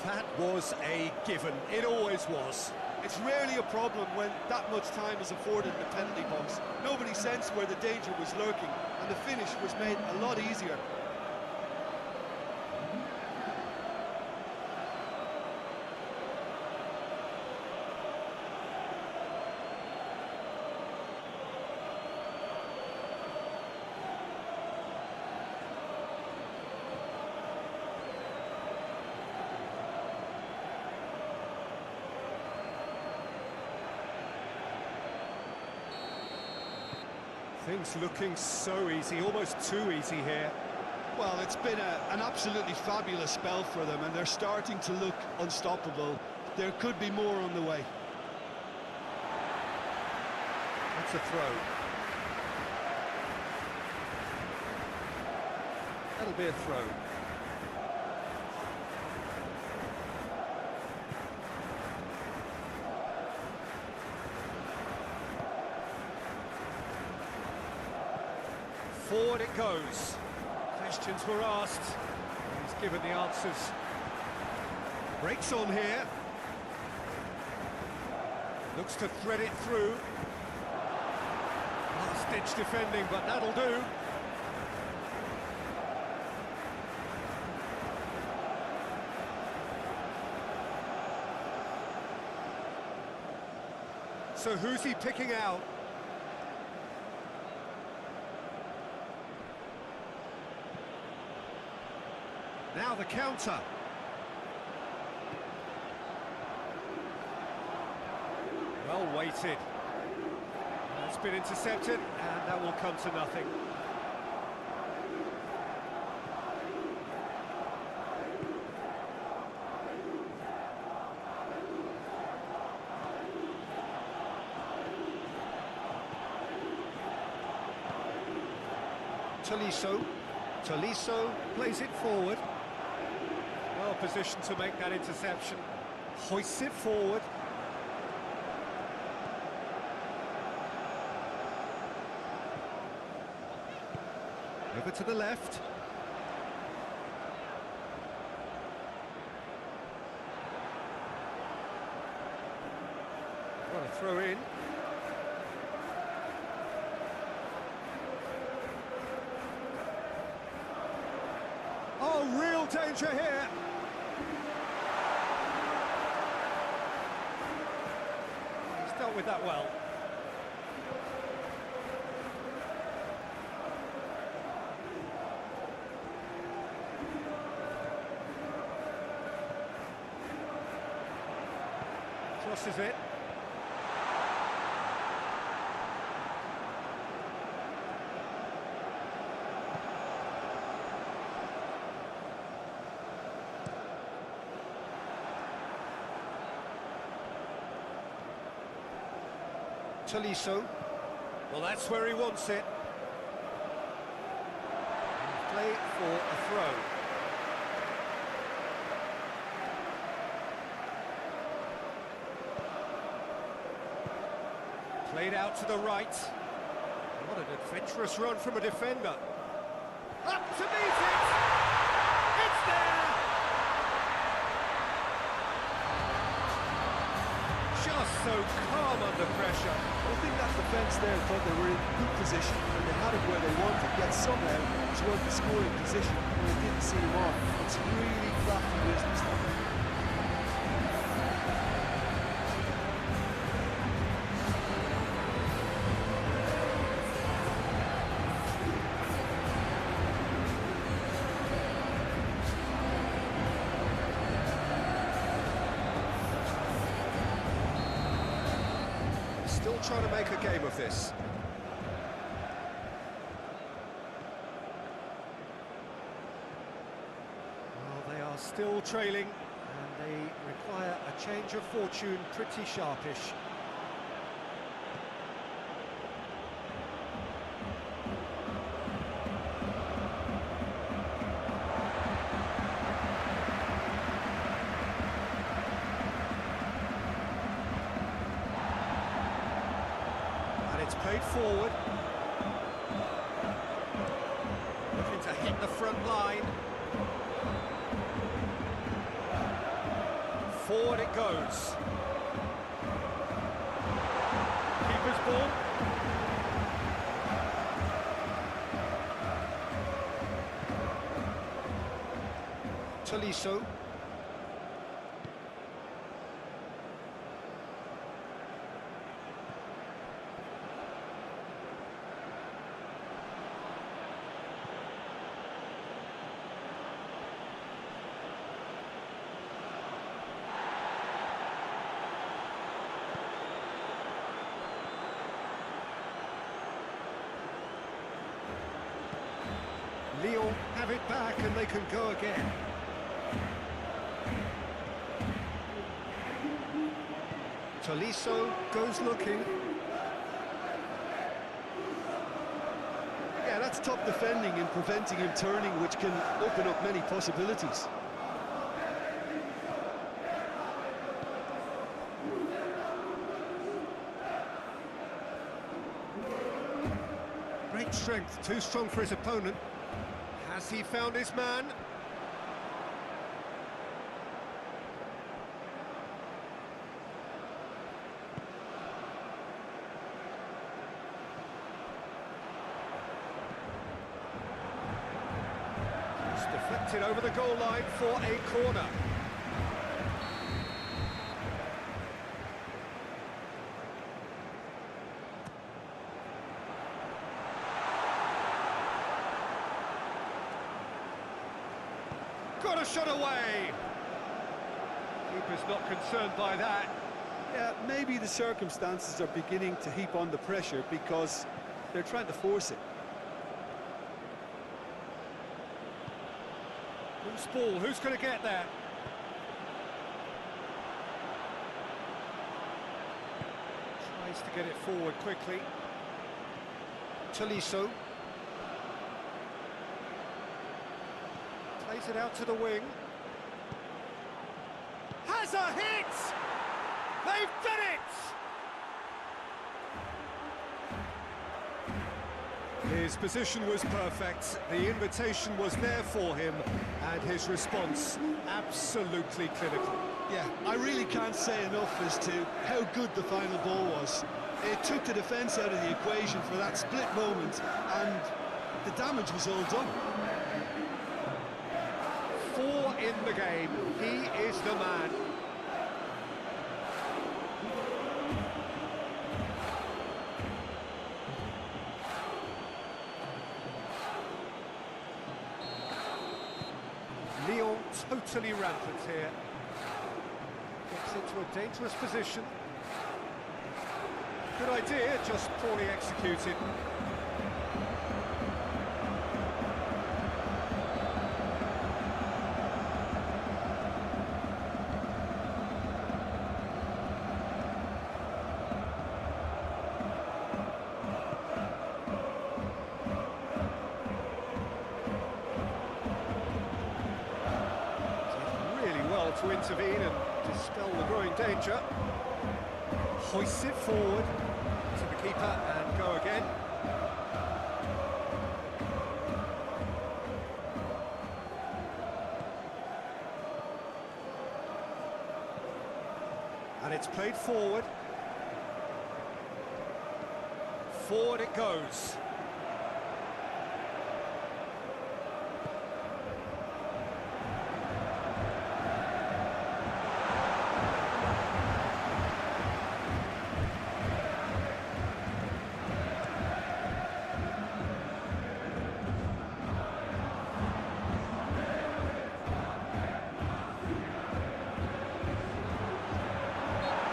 That was a given. It always was. It's rarely a problem when that much time is afforded in the penalty box. Nobody sensed where the danger was lurking, and the finish was made a lot easier. Things looking so easy, almost too easy here. Well, it's been an absolutely fabulous spell for them, and they're starting to look unstoppable. There could be more on the way. That's a throw. That'll be a throw. Forward it goes. Questions were asked. He's given the answers. Breaks on here. Looks to thread it through. Last-ditch defending, but that'll do. So who's he picking out? Now the counter. Well weighted. It's been intercepted, and that will come to nothing. Tolisso. Tolisso plays it forward. Well positioned to make that interception. Hoists it forward. Over to the left. Got a throw in. Oh, real danger here. He's dealt with that well. Crosses it. Tolisso. Well, that's where he wants it. Play for a throw. Played out to the right. What an adventurous run from a defender. Up to meet it! It's there! Just so calm under under pressure. I think that defence there thought they were in good position and they had it where they wanted, yet somehow towards the scoring position and they didn't see him on. It's really crafty business. Still trying to make a game of this. Well, they are still trailing, and they require a change of fortune pretty sharpish. It's played forward. Looking to hit the front line. Forward it goes. Keeper's ball. Tolisso. Lyon have it back and they can go again. Tolisso goes looking. Yeah, that's top defending and preventing him turning, which can open up many possibilities. Great strength, too strong for his opponent. Has he found his man? It's deflected over the goal line for a corner. Got a shot away. Keeper's not concerned by that. Yeah, maybe the circumstances are beginning to heap on the pressure because they're trying to force it. Loose ball, who's going to get there? Tries to get it forward quickly. Tolisso. Plays it out to the wing. Has a hit! They've done it! His position was perfect, the invitation was there for him, and his response absolutely clinical. Yeah, I really can't say enough as to how good the final ball was. It took the defence out of the equation for that split moment, and the damage was all done. 4 in the game, he is the man. Lyon totally rampant here. Gets into a dangerous position. Good idea, just poorly executed. To intervene and dispel the growing danger. Hoists it forward to the keeper and go again. And it's played forward. Forward it goes.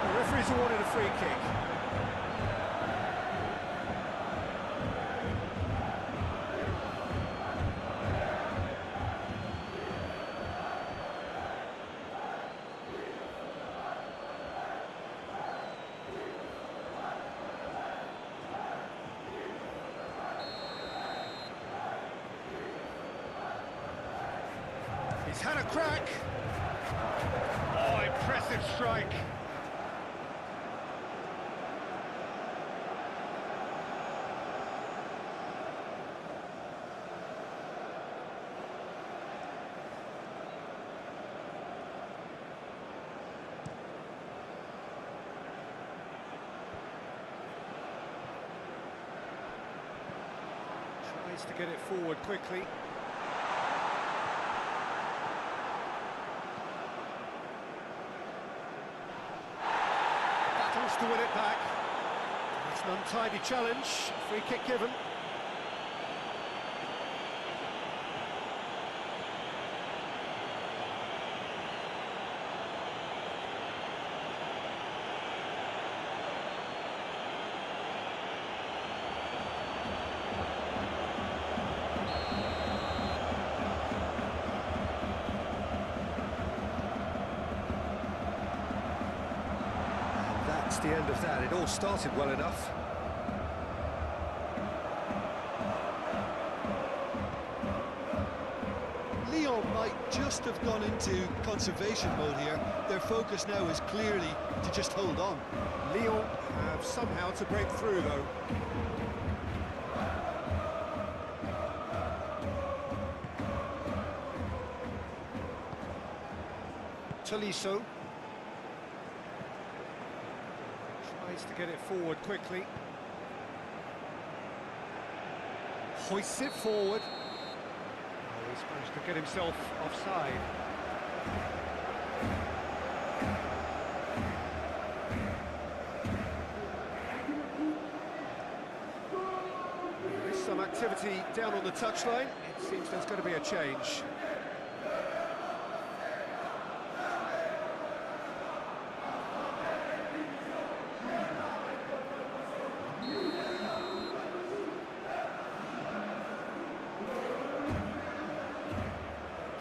The referee's awarded a free kick. He's had a crack. Oh, impressive strike. Tries to get it forward quickly. To win it back. It's an untidy challenge. Free kick given. That's the end of that. It all started well enough. Lyon might just have gone into conservation mode here. Their focus now is clearly to just hold on. Lyon have somehow to break through, though. Tolisso. Tries to get it forward quickly. Hoists it forward. Oh, he's managed to get himself offside. There's some activity down on the touchline. It seems there's going to be a change.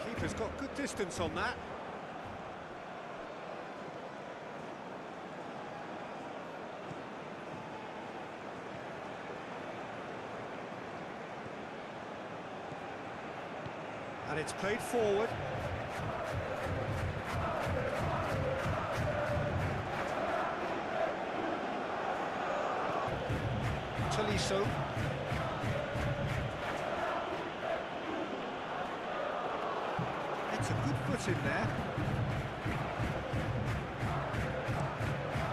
Keeper's got good distance on that. And it's played forward. Tolisso. It's a good foot in there.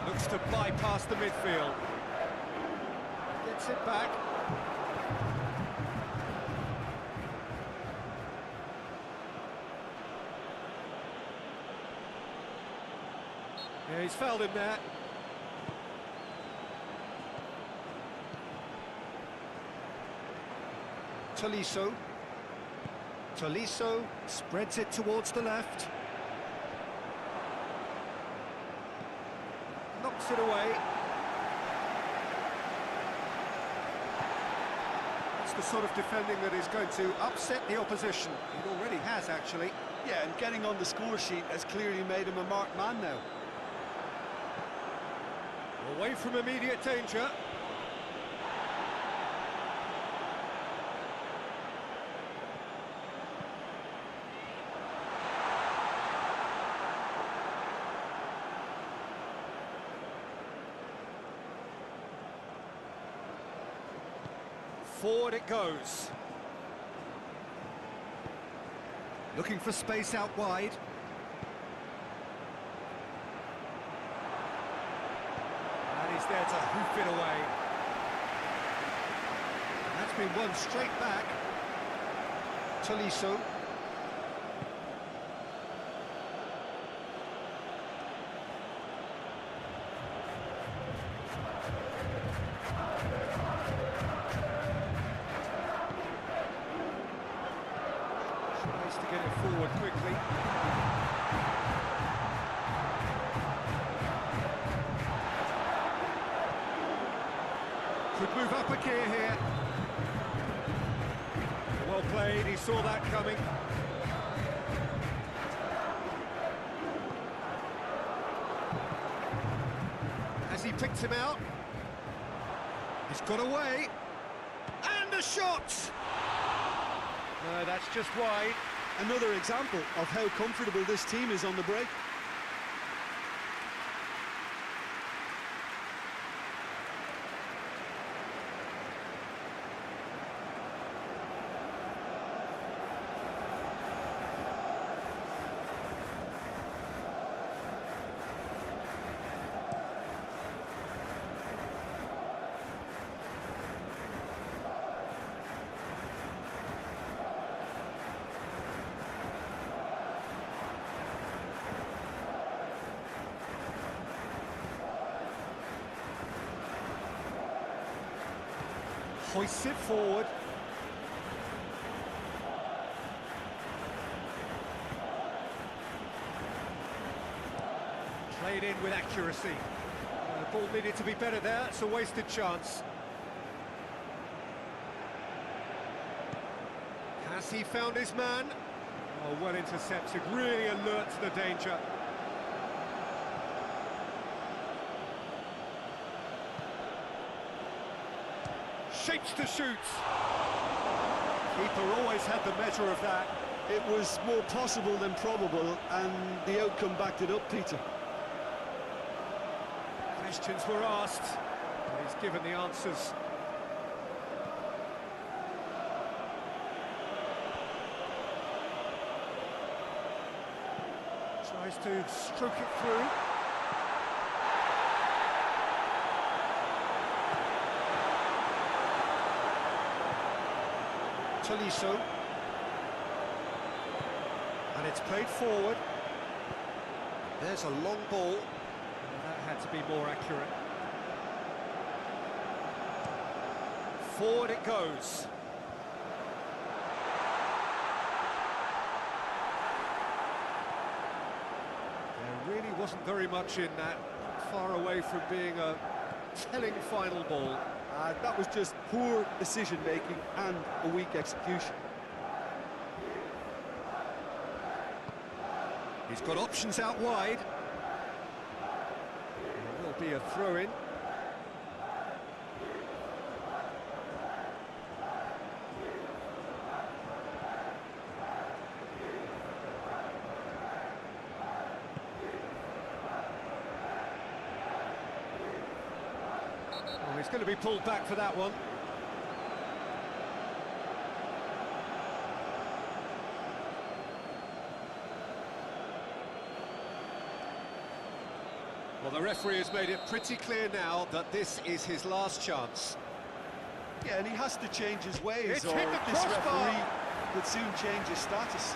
Looks to bypass the midfield. Gets it back. Yeah, he's fouled him there. Tolisso. Tolisso spreads it towards the left. Knocks it away. It's the sort of defending that is going to upset the opposition. It already has, actually. Yeah, and getting on the score sheet has clearly made him a marked man now. Away from immediate danger. Forward it goes. Looking for space out wide. And he's there to hoof it away. been won straight back. Tolisso. Tries to get it forward quickly. Could move up a gear here. Well played, he saw that coming. Has he picked him out? He's got away. And a shot! No, that's just wide. Another example of how comfortable this team is on the break. Hoists it forward. Played in with accuracy. The ball needed to be better there, it's a wasted chance. Has he found his man? Oh, well intercepted, really alert to the danger. Shapes to shoot. Keeper always had the measure of that. It was more possible than probable, and the outcome backed it up, Peter. Questions were asked, but he's given the answers. Tries to stroke it through. Tolisso. And it's played forward. There's a long ball. That had to be more accurate. Forward it goes. There really wasn't very much in that. Far away from being a telling final ball. That was just poor decision-making and a weak execution. He's got options out wide. There will be a throw-in. Oh, he's going to be pulled back for that one. Well, the referee has made it pretty clear now that this is his last chance. Yeah, and he has to change his ways, It's or hit the this crossbar. referee would soon change his status.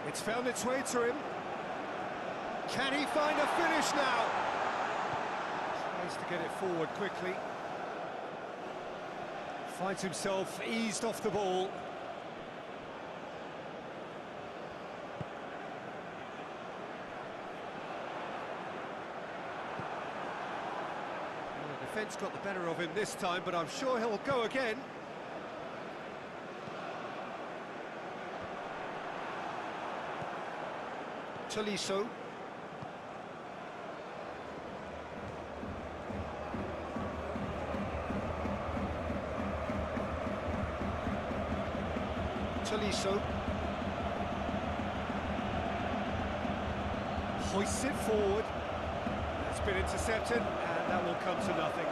It's found its way to him. Can he find a finish now? Tries to get it forward quickly. Finds himself eased off the ball. Well, the defence got the better of him this time, but I'm sure he'll go again. Tolisso. Tolisso. Hoists it forward. It's been intercepted, and that will come to nothing.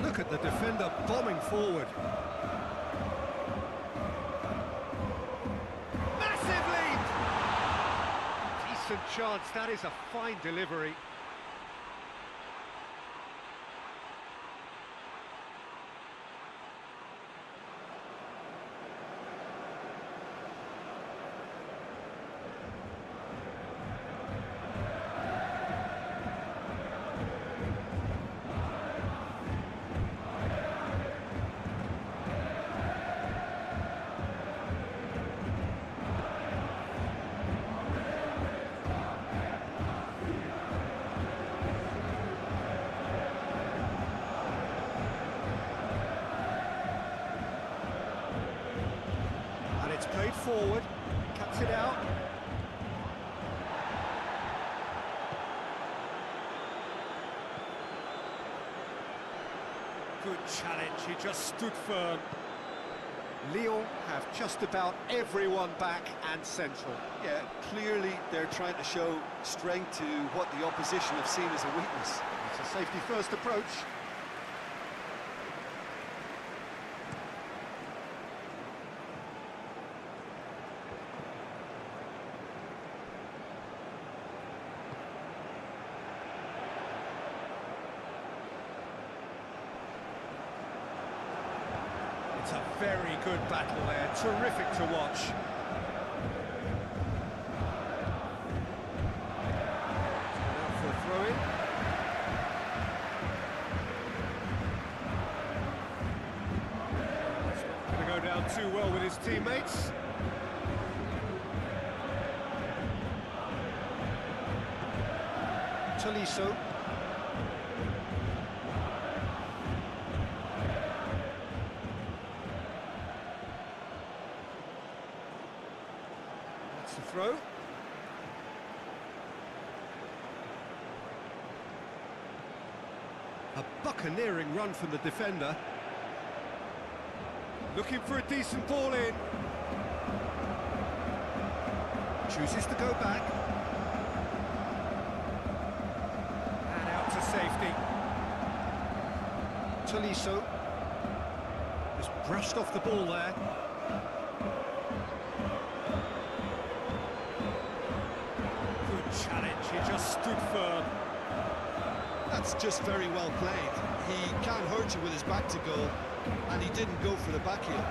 Look at the defender bombing forward. Massive lead! Decent chance, that is a fine delivery. It's played forward, cuts it out. Good challenge, he just stood firm. Lyon have just about everyone back and central. Yeah, clearly they're trying to show strength to what the opposition have seen as a weakness. It's a safety-first approach. It's a very good battle there, terrific to watch. Out for a throw-in. It's not going to go down too well with his teammates. Tolisso. The throw. A buccaneering run from the defender. Looking for a decent ball in. Chooses to go back. And out to safety. Tolisso. Just brushed off the ball there. Challenge, he just stood firm. That's just very well played. He can't hurt you with his back to goal, and he didn't go for the back heel.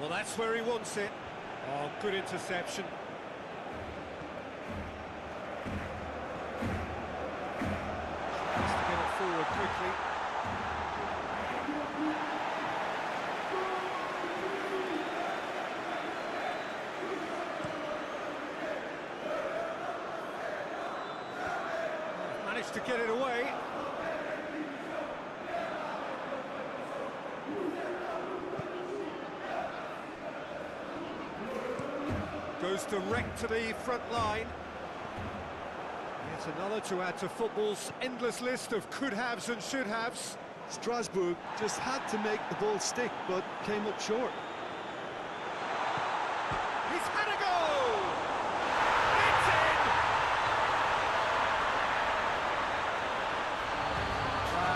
Well, that's where he wants it. Oh, good interception. Forward quickly. Managed to get it away. Goes direct to the front line. It's another to add to football's endless list of could-haves and should-haves. Strasbourg just had to make the ball stick, but came up short. He's had a goal! It's in!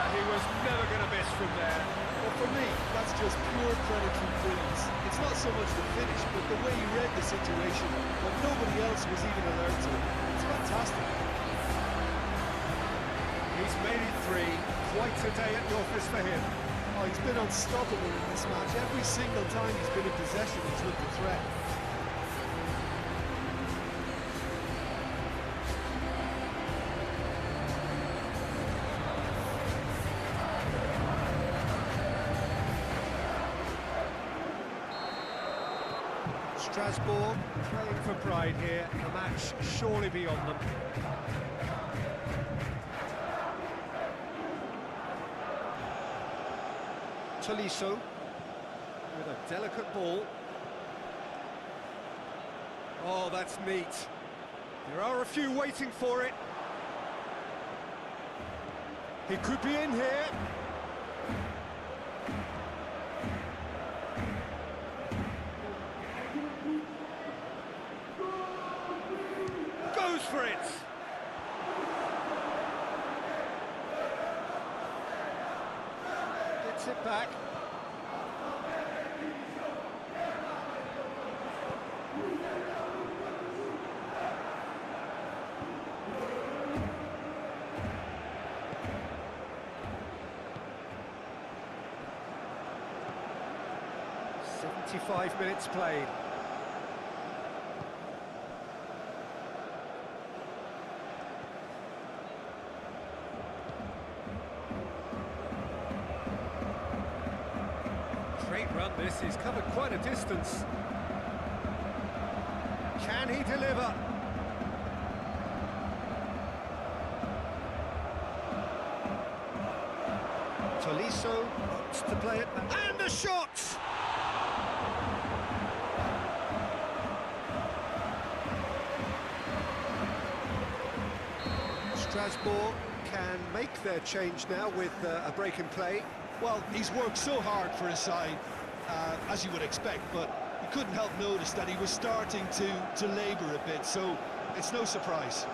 He was never going to miss from there. Well, for me, that's just pure predatory brilliance. It's not so much the finish, but the way he read the situation when nobody else was even alert to it. It's fantastic. He's made it three. Quite a day at the office for him. Oh, he's been unstoppable in this match. Every single time he's been in possession, he's looked a threat. Strasbourg playing for pride here. The match surely beyond them. Tolisso with a delicate ball. Oh, that's neat. There are a few waiting for it. He could be in here. Goes for it. Gets it back. .75 minutes played. Great run this, he's covered quite a distance. Can he deliver? Tolisso wants to play it, and a shot! Strasbourg can make their change now with a break in play. Well, he's worked so hard for his side, as you would expect, but you couldn't help notice that he was starting to labour a bit, so it's no surprise.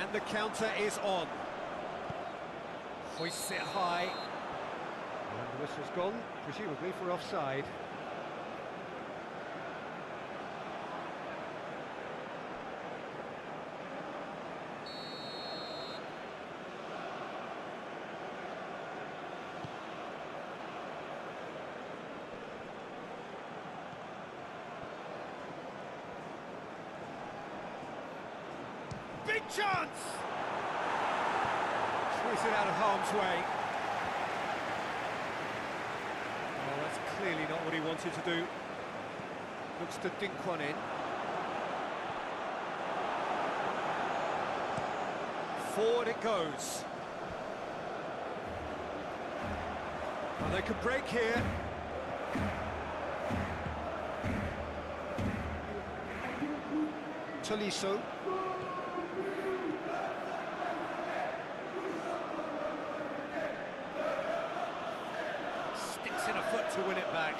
And the counter is on. Hoists it high. And the whistle's gone, presumably for offside. Big chance! Squeeze it out of harm's way. Oh, that's clearly not what he wanted to do. Looks to dink one in. Forward it goes. Well, they could break here. Tolisso. Sticks in a foot to win it back.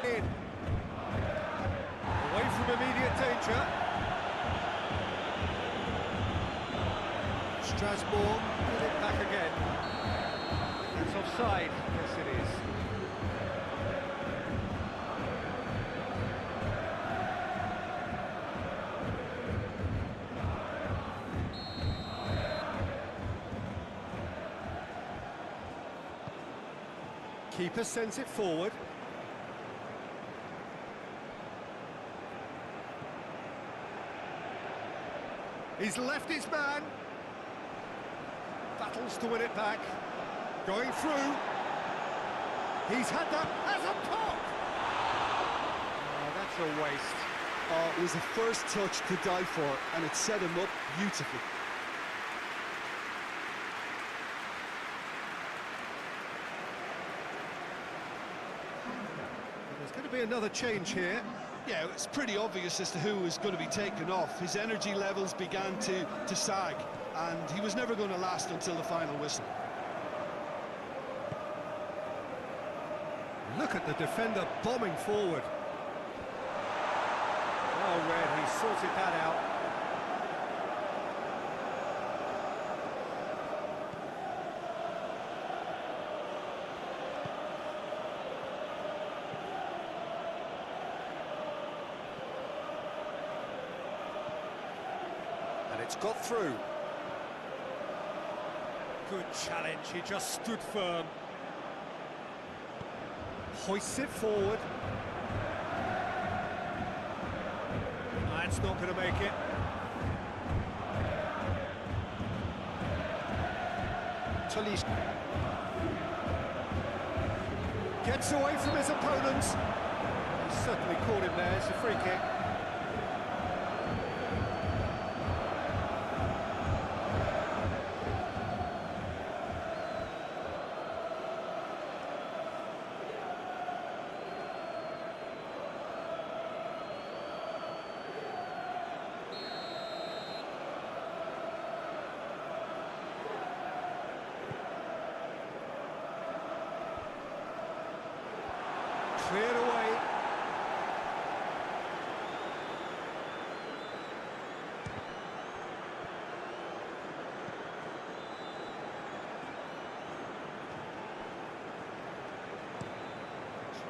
In. Away from immediate danger. Strasbourg with it back again. That's offside. Yes, it is. Keeper sends it forward. He's left his man. Battles to win it back. Going through. He's had that as a pop. Oh, that's a waste. Oh, it was a first touch to die for, and it set him up beautifully. There's going to be another change here. Yeah, it's pretty obvious as to who was going to be taken off. His energy levels began to sag, and he was never going to last until the final whistle. Look at the defender bombing forward. Oh, Red, he sorted that out. And it's got through. Good challenge, he just stood firm. Hoists it forward. That's not going to make it. Tolisso gets away from his opponents. He certainly caught him there. It's a free kick. Cleared away.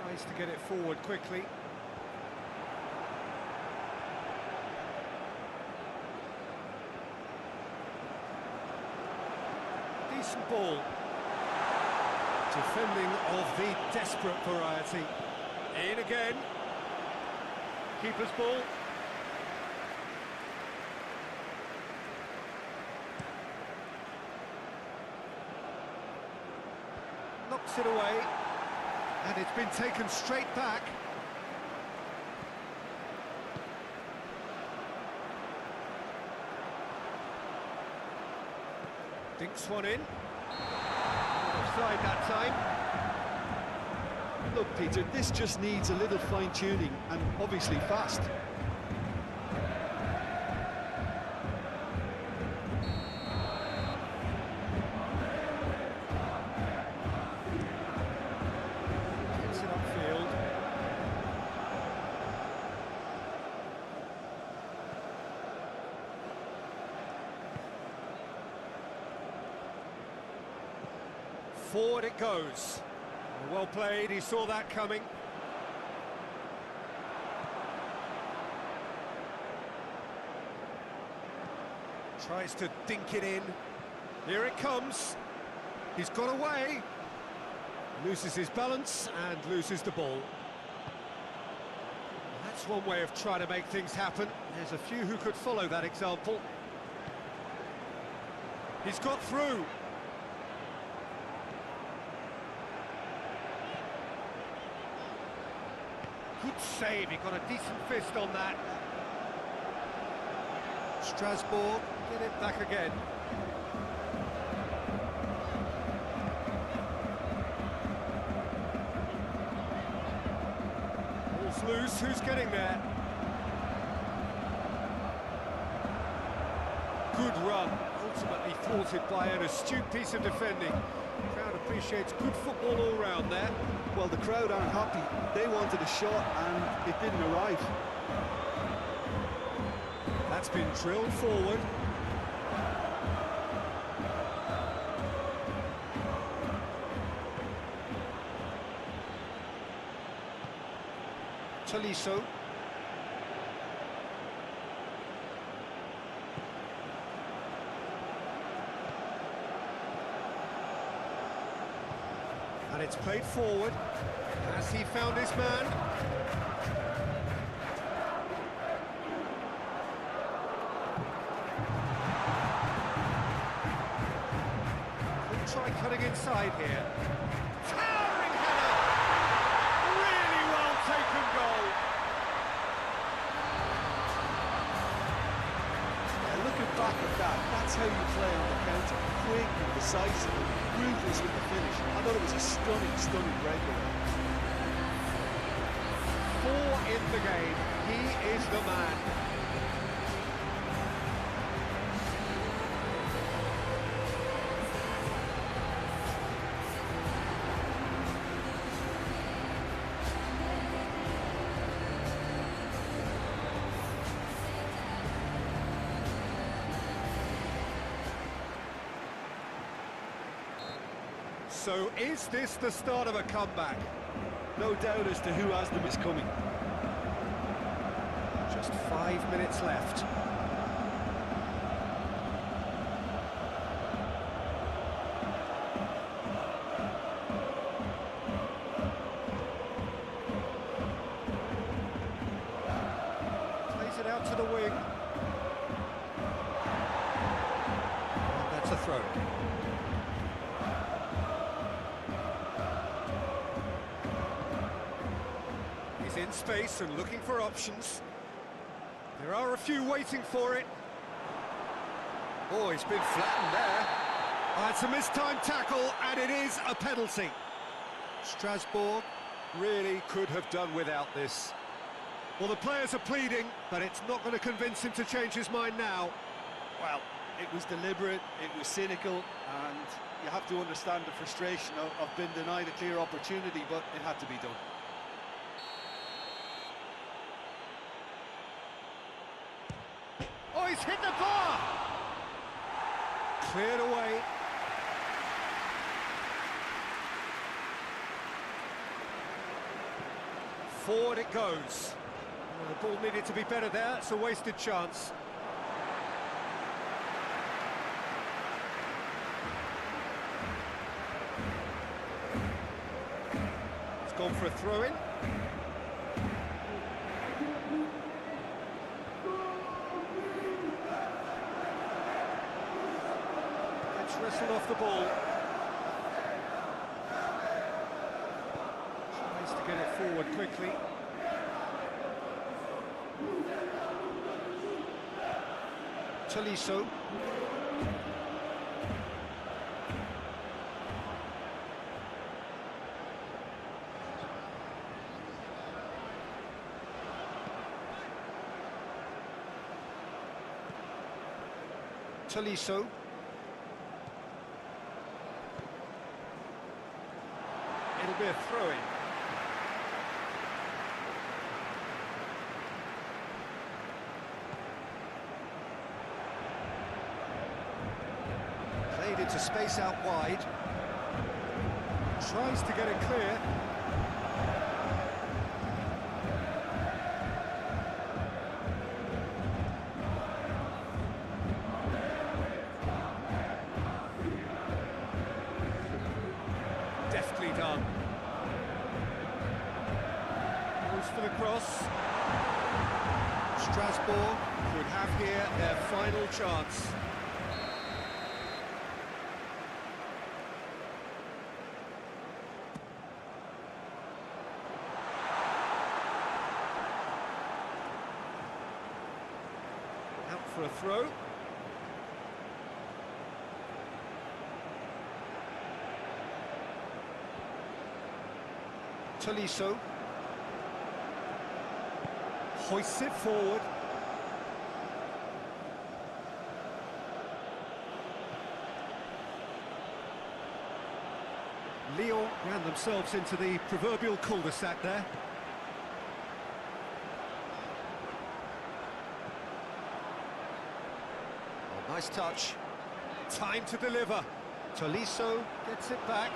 Tries to get it forward quickly. Decent ball. Defending of the desperate variety. In again. Keeper's ball. Knocks it away. And it's been taken straight back. Dinks one in. Offside that time. Look, Peter, this just needs a little fine-tuning and obviously fast. Gets it upfield. Forward it goes. Well played, he saw that coming. Tries to dink it in. Here it comes. He's got away. Loses his balance and loses the ball. That's one way of trying to make things happen. There's a few who could follow that example. He's got through. Good save, he got a decent fist on that. Strasbourg get it back again. Ball's loose, who's getting there? Good run, ultimately thwarted by an astute piece of defending. The crowd appreciates good football all round there. Well, the crowd aren't happy. They wanted a shot and it didn't arrive. That's been drilled forward. Tolisso. And it's played forward. Has he found his man? Could try cutting inside here. Towering header! Really well taken goal. Yeah, looking back at that, that's how you play on the counter. Quick and decisive, ruthless with the finish. I thought it was a stunning breakaway. 4 in the game. He is the man. So is this the start of a comeback? No doubt as to who has them is coming. Just 5 minutes left. Plays it out to the wing. And that's a throw. In space and looking for options. There are a few waiting for it. Oh, he's been flattened there. Oh, it's a mistimed tackle, and it is a penalty. Strasbourg really could have done without this. Well, the players are pleading, but it's not going to convince him to change his mind now. Well, it was deliberate, it was cynical, and you have to understand the frustration of being denied a clear opportunity, but it had to be done. He's hit the bar! Cleared away. Forward it goes. The ball needed to be better there, it's a wasted chance. It's gone for a throw-in. It's wrestled off the ball. Tries to get it forward quickly. Tolisso. Tolisso. It'll be a throw-in. Played into space out wide. Tries to get it clear. Deftly done. Goes for the cross. Strasbourg could have here their final chance. Out for a throw. Tolisso hoists it forward. Lyon ran themselves into the proverbial cul-de-sac there. Oh, nice touch. Time to deliver. Tolisso gets it back.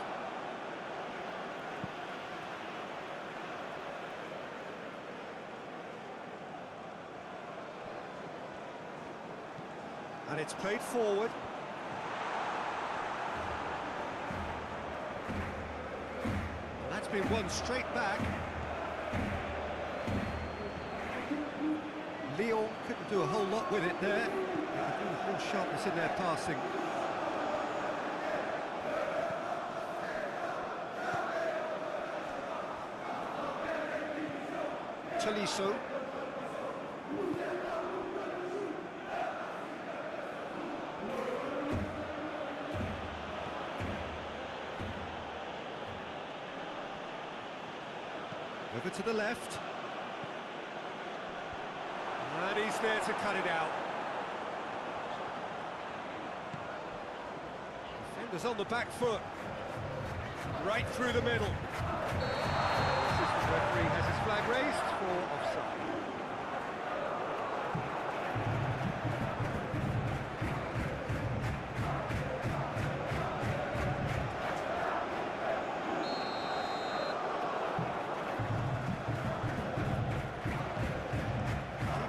And it's played forward. And that's been won straight back. Lyon couldn't do a whole lot with it there. Full sharpness in their passing. Tolisso. Over to the left. And he's there to cut it out. Defender's on the back foot. Right through the middle. The referee has his flag raised for offside.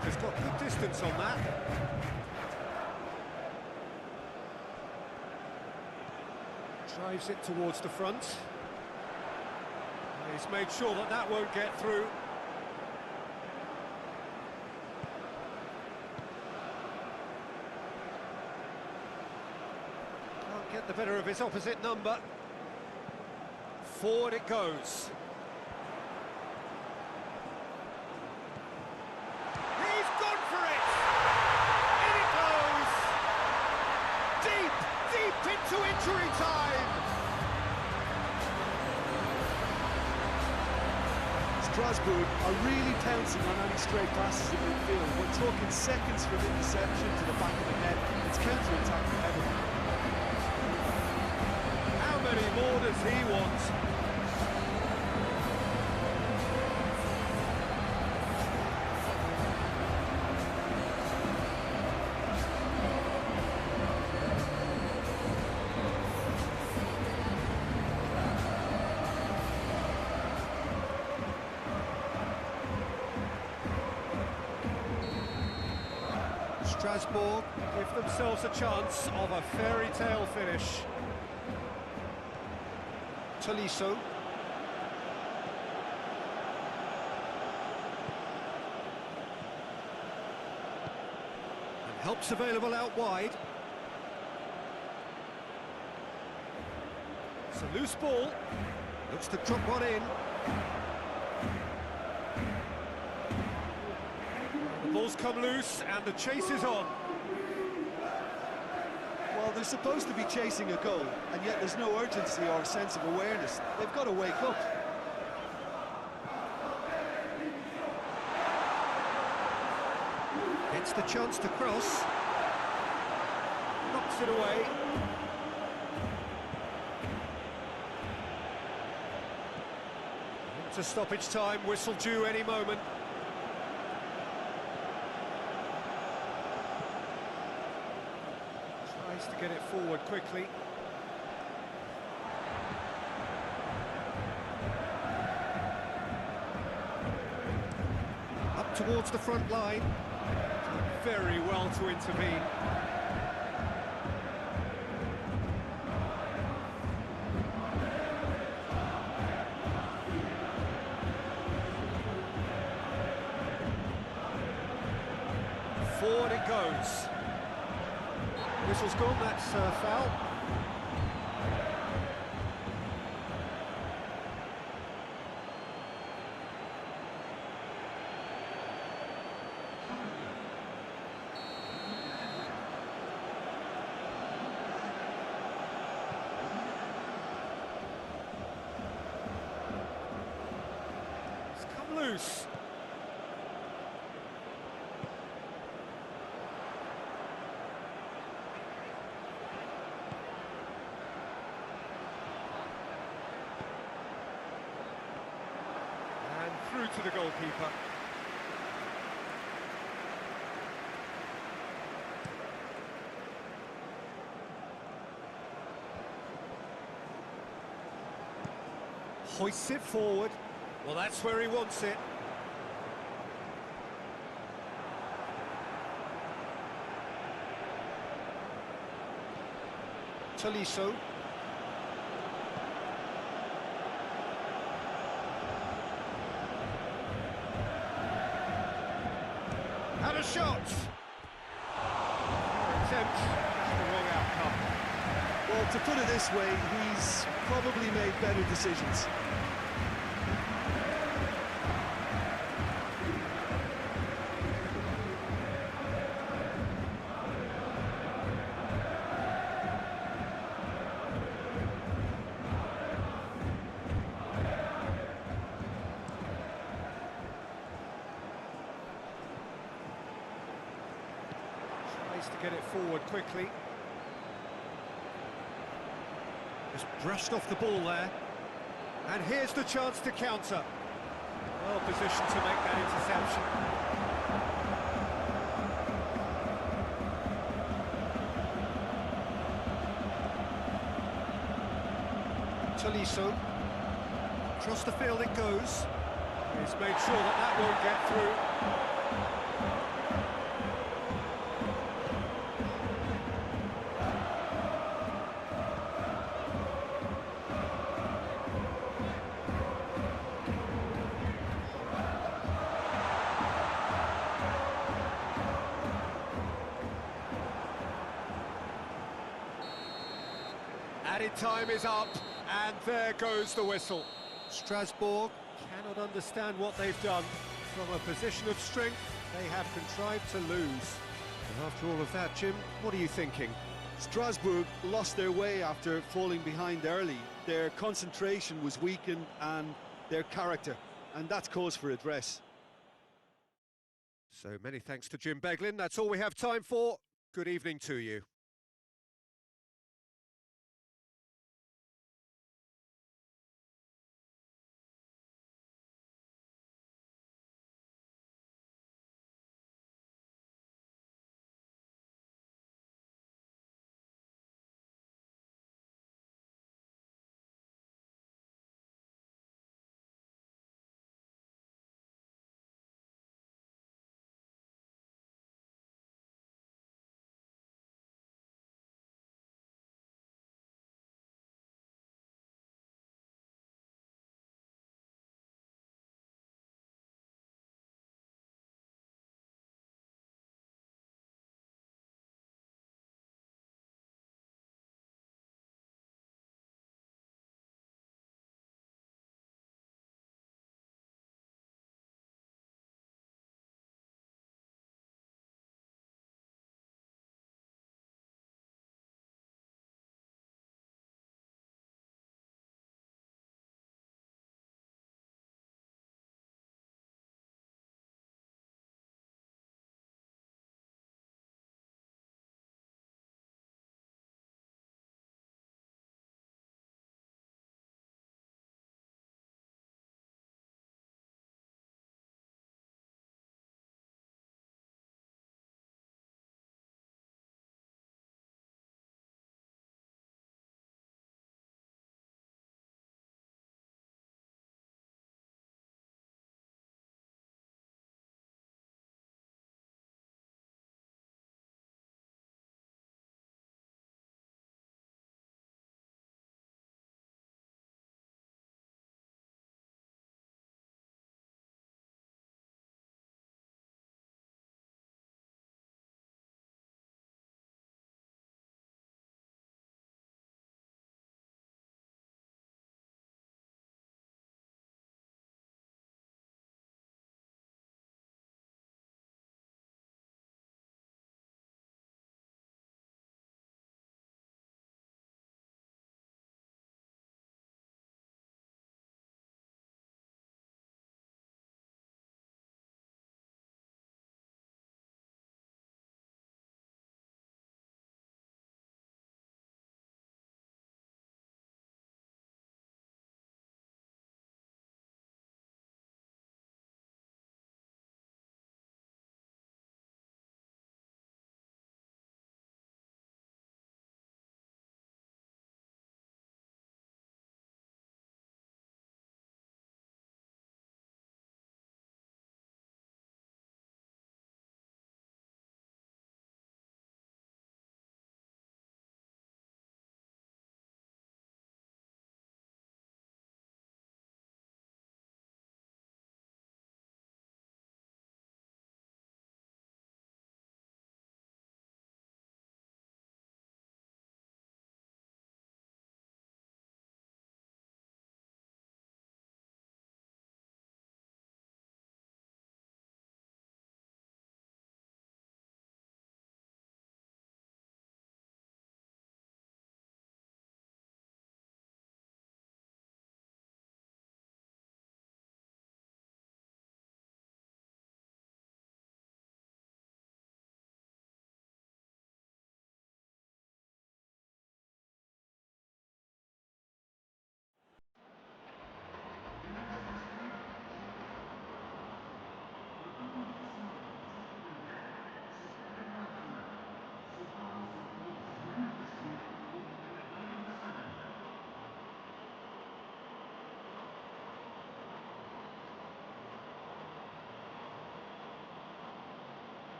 Keeper's got good distance on that. Drives it towards the front. He's made sure that that won't get through. Can't get the better of his opposite number. Forward it goes. He's gone for it! In it goes! Deep, deep into injury time! Strasbourg are really pouncing on any stray passes in midfield. We're talking seconds from interception to the back of the net. It's counter-attack for everyone. How many more does he want? Strasbourg give themselves a chance of a fairy tale finish. Tolisso. And help's available out wide. It's a loose ball. Looks to drop one in. The ball's come loose and the chase is on. Well, they're supposed to be chasing a goal, and yet there's no urgency or sense of awareness. They've got to wake up. Gets the chance to cross. Knocks it away. To stoppage time, whistle due any moment. Tries to get it forward quickly. Up towards the front line. Very well to intervene. Forward it goes. Whistle's gone, that's foul. It's come loose. Through to the goalkeeper. Hoists it forward. Well, that's where he wants it. Tolisso. Had a shot. Attempt, just the wrong outcome. Well, to put it this way, he's probably made better decisions. To get it forward quickly. Just brushed off the ball there. And here's the chance to counter. Well positioned to make that interception. Tolisso. Across the field it goes. He's made sure that that won't get through. Added time is up, and there goes the whistle. Strasbourg cannot understand what they've done. From a position of strength, they have contrived to lose. And after all of that, Jim, what are you thinking? Strasbourg lost their way after falling behind early. Their concentration was weakened and their character, and that's cause for address. So many thanks to Jim Beglin. That's all we have time for. Good evening to you.